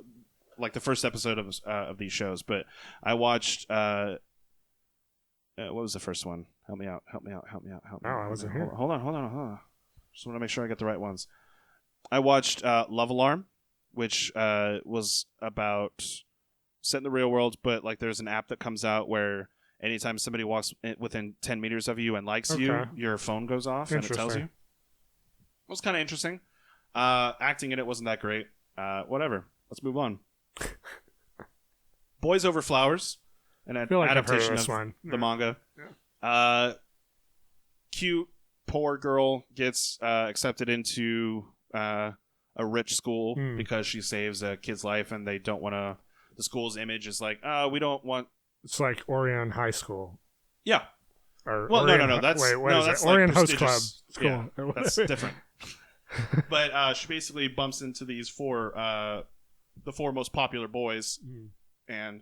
A: like the first episode of these shows, but I watched what was the first one? Help me out.
B: I wasn't here.
A: Hold on. Just want to make sure I get the right ones. I watched Love Alarm, which was about set in the real world, but like there's an app that comes out where anytime somebody walks within 10 meters of you and likes you, your phone goes off and it tells you. It was kind of interesting. Acting in it wasn't that great. Whatever. Let's move on. Boys Over Flowers, an adaptation of the manga. Yeah. Cute, poor girl gets accepted into a rich school because she saves a kid's life, and they don't want to. The school's image is like, we don't want.
B: It's like Orion High School.
A: Yeah.
B: Or
A: well,
B: Orion,
A: no. That's
B: that's Orion
A: like
B: Host Club. School.
A: Yeah, that's different. But she basically bumps into these the four most popular boys, and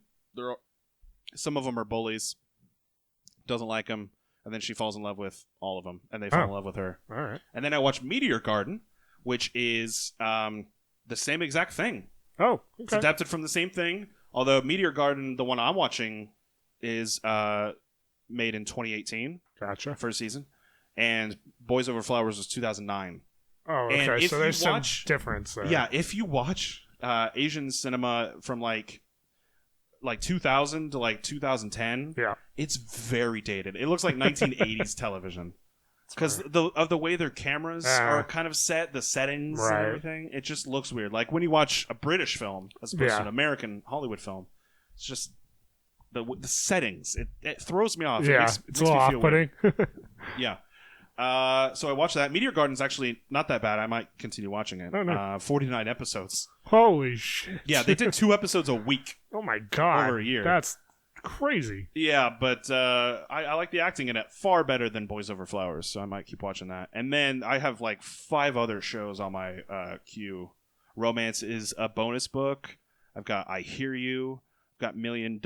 A: some of them are bullies. Doesn't like them, and then she falls in love with all of them, and they fall in love with her.
B: All right.
A: And then I watched Meteor Garden, which is the same exact thing.
B: Oh, okay.
A: It's adapted from the same thing. Although Meteor Garden, the one I'm watching, is made in 2018.
B: Gotcha.
A: First season, and Boys Over Flowers was 2009.
B: Oh, okay.
A: And
B: so there's some difference there.
A: Yeah, if you watch Asian cinema from like 2000 to like 2010, it's very dated. It looks like 1980s television because of the way their cameras are kind of set, the settings and everything. It just looks weird. Like when you watch a British film as opposed to an American Hollywood film, it's just the settings. It throws me off.
B: Yeah, it's a little off-putting.
A: Yeah. So I watched that. Meteor Garden's actually not that bad. I might continue watching it.
B: Oh, no.
A: 49 episodes.
B: Holy shit.
A: Yeah, they did 2 episodes a week.
B: Oh my god.
A: Over a year.
B: That's crazy.
A: Yeah, but I like the acting in it far better than Boys Over Flowers, so I might keep watching that. And then I have like 5 other shows on my queue. Romance is a bonus book. I've got I Hear You. I've got Million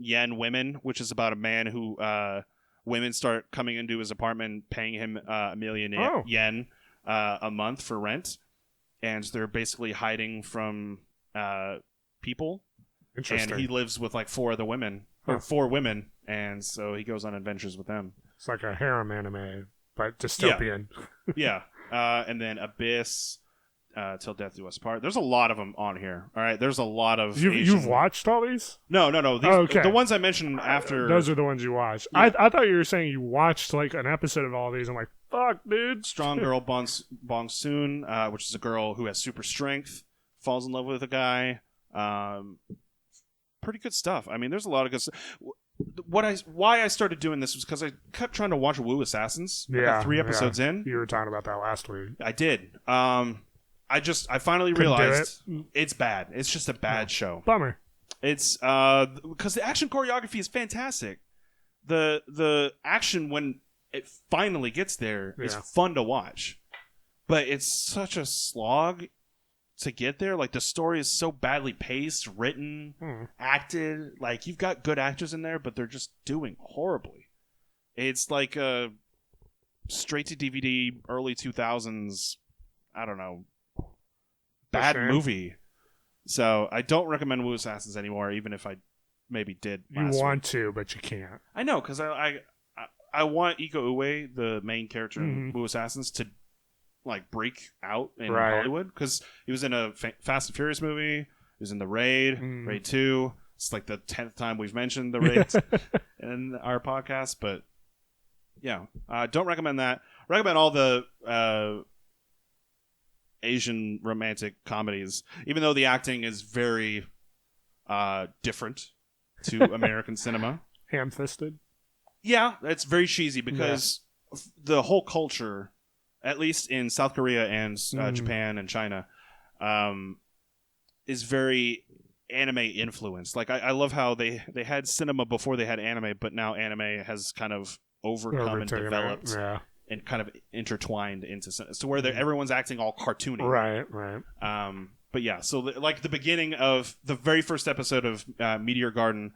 A: Yen Women, which is about a man who... women start coming into his apartment, paying him $1 million yen a month for rent, and they're basically hiding from people.
B: Interesting.
A: And he lives with like four women, and so he goes on adventures with them.
B: It's like a harem anime, but dystopian.
A: Yeah. And then Abyss, Till Death Do Us Part. There's a lot of them on here. All right, there's a lot of.
B: You've watched all these?
A: No. These, the ones I mentioned after.
B: Those are the ones you watched. Yeah. I thought you were saying you watched like an episode of all these. I'm like, fuck, dude.
A: Strong Girl Bong Soon, which is a girl who has super strength, falls in love with a guy. Pretty good stuff. I mean, there's a lot of good stuff. Why I started doing this was because I kept trying to watch Wu Assassins. I got 3 episodes in.
B: You were talking about that last week.
A: I did. I finally realized it's bad. It's just a bad show.
B: Bummer.
A: It's because the action choreography is fantastic. The action when it finally gets there is fun to watch, but it's such a slog to get there. Like, the story is so badly paced, written, acted. Like, you've got good actors in there, but they're just doing horribly. It's like a straight to DVD early 2000s, I don't know, bad movie. So I don't recommend Wu Assassins anymore, even if I maybe did last
B: You want
A: week.
B: to, but you can't.
A: I know, because I want Iko Uwe, the main character in Wu Assassins, to like break out in Hollywood, because he was in a Fast and Furious movie. He was in The Raid, Raid 2. It's like the 10th time we've mentioned The Raid in our podcast, but yeah, don't recommend that. Recommend all the Asian romantic comedies, even though the acting is very different to American cinema.
B: Ham-fisted?
A: Yeah, it's very cheesy because the whole culture, at least in South Korea and Japan and China, is very anime influenced. Like, I love how they had cinema before they had anime, but now anime has kind of overcome and developed and kind of intertwined into so where everyone's acting all cartoony.
B: Right.
A: But yeah, so like the beginning of the very first episode of Meteor Garden,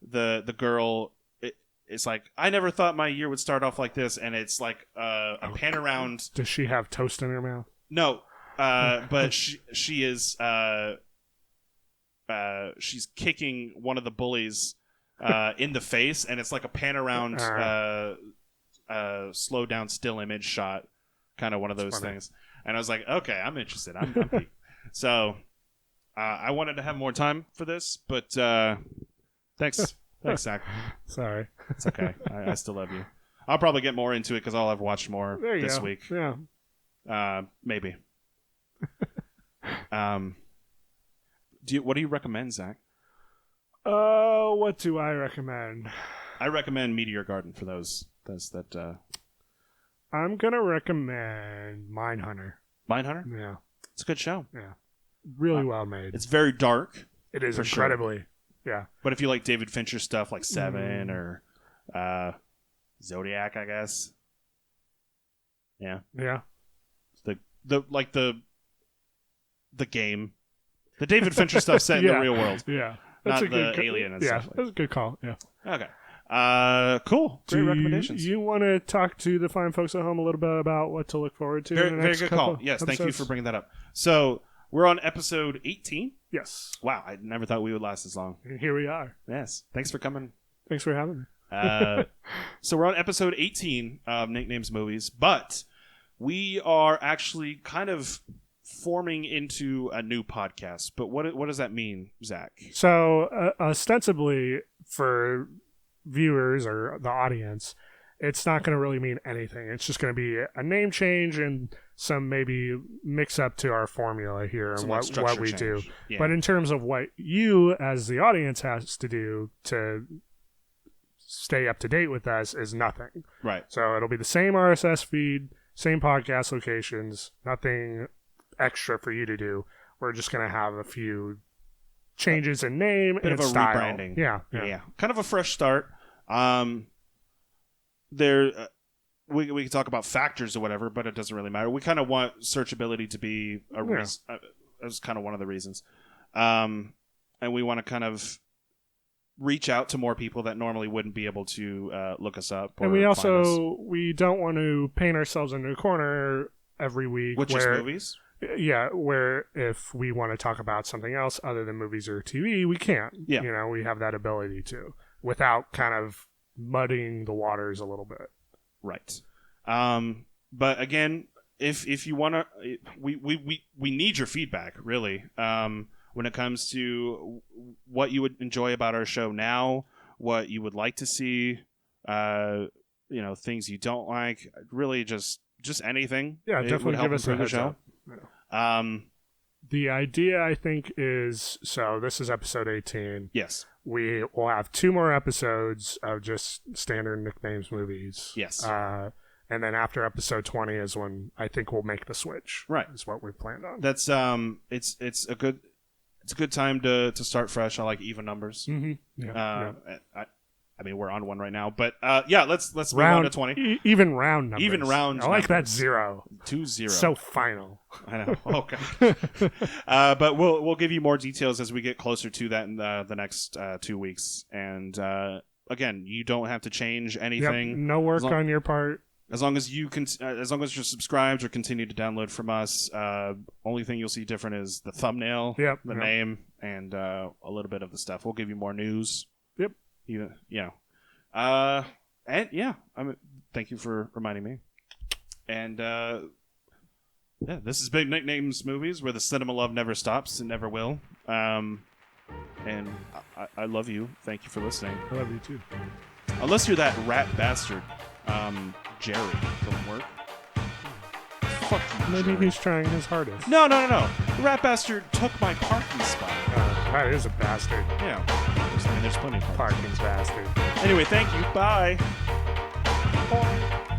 A: the girl. It's like, I never thought my year would start off like this, and it's like a pan around.
B: Does she have toast in her mouth?
A: No, but she is she's kicking one of the bullies in the face, and it's like a pan around, slow down still image shot, kind of one of those things. And I was like, okay, I'm interested. I'm peaked. So I wanted to have more time for this, but thanks. Thanks, Zach.
B: Sorry.
A: It's okay. I still love you. I'll probably get more into it because I'll have watched more this week.
B: Yeah.
A: Maybe. What do you recommend, Zach?
B: What do I recommend?
A: I recommend Meteor Garden for those that.
B: I'm gonna recommend Mindhunter.
A: Mindhunter?
B: Yeah.
A: It's a good show.
B: Yeah. Really well made.
A: It's very dark.
B: It is incredibly.
A: Sure.
B: Yeah.
A: But if you like David Fincher stuff like Seven or Zodiac, I guess. Yeah.
B: Yeah.
A: The game. The David Fincher stuff set in the real world.
B: Yeah.
A: That's not the alien and stuff.
B: Yeah, that's a good call. Yeah.
A: Okay. Cool. Great recommendations.
B: You want to talk to the fine folks at home a little bit about what to look forward to?
A: Very good call. Yes,
B: episodes?
A: Thank you for bringing that up. So we're on episode 18.
B: Yes.
A: Wow, I never thought we would last this long.
B: And here we are.
A: Yes. Thanks for coming.
B: Thanks for having me.
A: So we're on episode 18 of Nicknames Movies, but we are actually kind of forming into a new podcast. But what does that mean, Zach?
B: So ostensibly for viewers or the audience, it's not going to really mean anything. It's just going to be a name change and some maybe mix up to our formula here and what we do. Yeah. But in terms of what you as the audience has to do to stay up to date with us is nothing.
A: Right.
B: So it'll be the same RSS feed, same podcast locations, nothing extra for you to do. We're just going to have a few changes in name and style.
A: Rebranding.
B: Yeah.
A: Kind of a fresh start. We can talk about factors or whatever, but it doesn't really matter. We kind of want searchability to be as kind of one of the reasons, and we want to kind of reach out to more people that normally wouldn't be able to look us up.
B: And we don't want to paint ourselves into a corner every week.
A: Which is movies?
B: Yeah, where if we want to talk about something else other than movies or TV, we can.
A: Yeah.
B: You know, we have that ability to, without kind of muddying the waters a little bit.
A: Right. But again, if you want to, we need your feedback, really, when it comes to what you would enjoy about our show now, what you would like to see, you know, things you don't like, really just anything.
B: Yeah, definitely give us a heads up. The idea, I think, is, so this is episode 18.
A: Yes.
B: We will have 2 more episodes of just standard nicknames movies.
A: Yes.
B: And then after episode 20 is when I think we'll make the switch.
A: Right.
B: Is what we've planned on.
A: That's it's a good time to start fresh. I like even numbers.
B: Mm-hmm. Yeah.
A: I mean, we're on one right now, but yeah, let's move on to 20.
B: Even round numbers.
A: Even round.
B: I like that 0.
A: 2-0.
B: So final.
A: I know. Okay. But we'll give you more details as we get closer to that in the next 2 weeks. And again, you don't have to change anything.
B: Yep, no work on your part.
A: As long as you as long as you're subscribed or continue to download from us, only thing you'll see different is the thumbnail, the name, and a little bit of the stuff. We'll give you more news.
B: Yep.
A: And yeah, thank you for reminding me. And yeah, this is Big Nicknames Movies, where the cinema love never stops and never will. And I love you. Thank you for listening.
B: I love you too.
A: Unless you're that rat bastard, Jerry from work. Fuck you,
B: Maybe
A: Jerry.
B: he's trying his hardest.
A: No. The rat bastard took my parking spot.
B: That is a bastard.
A: Yeah. There's plenty of
B: Parking bastard.
A: Anyway, thank you. Bye.
B: Bye.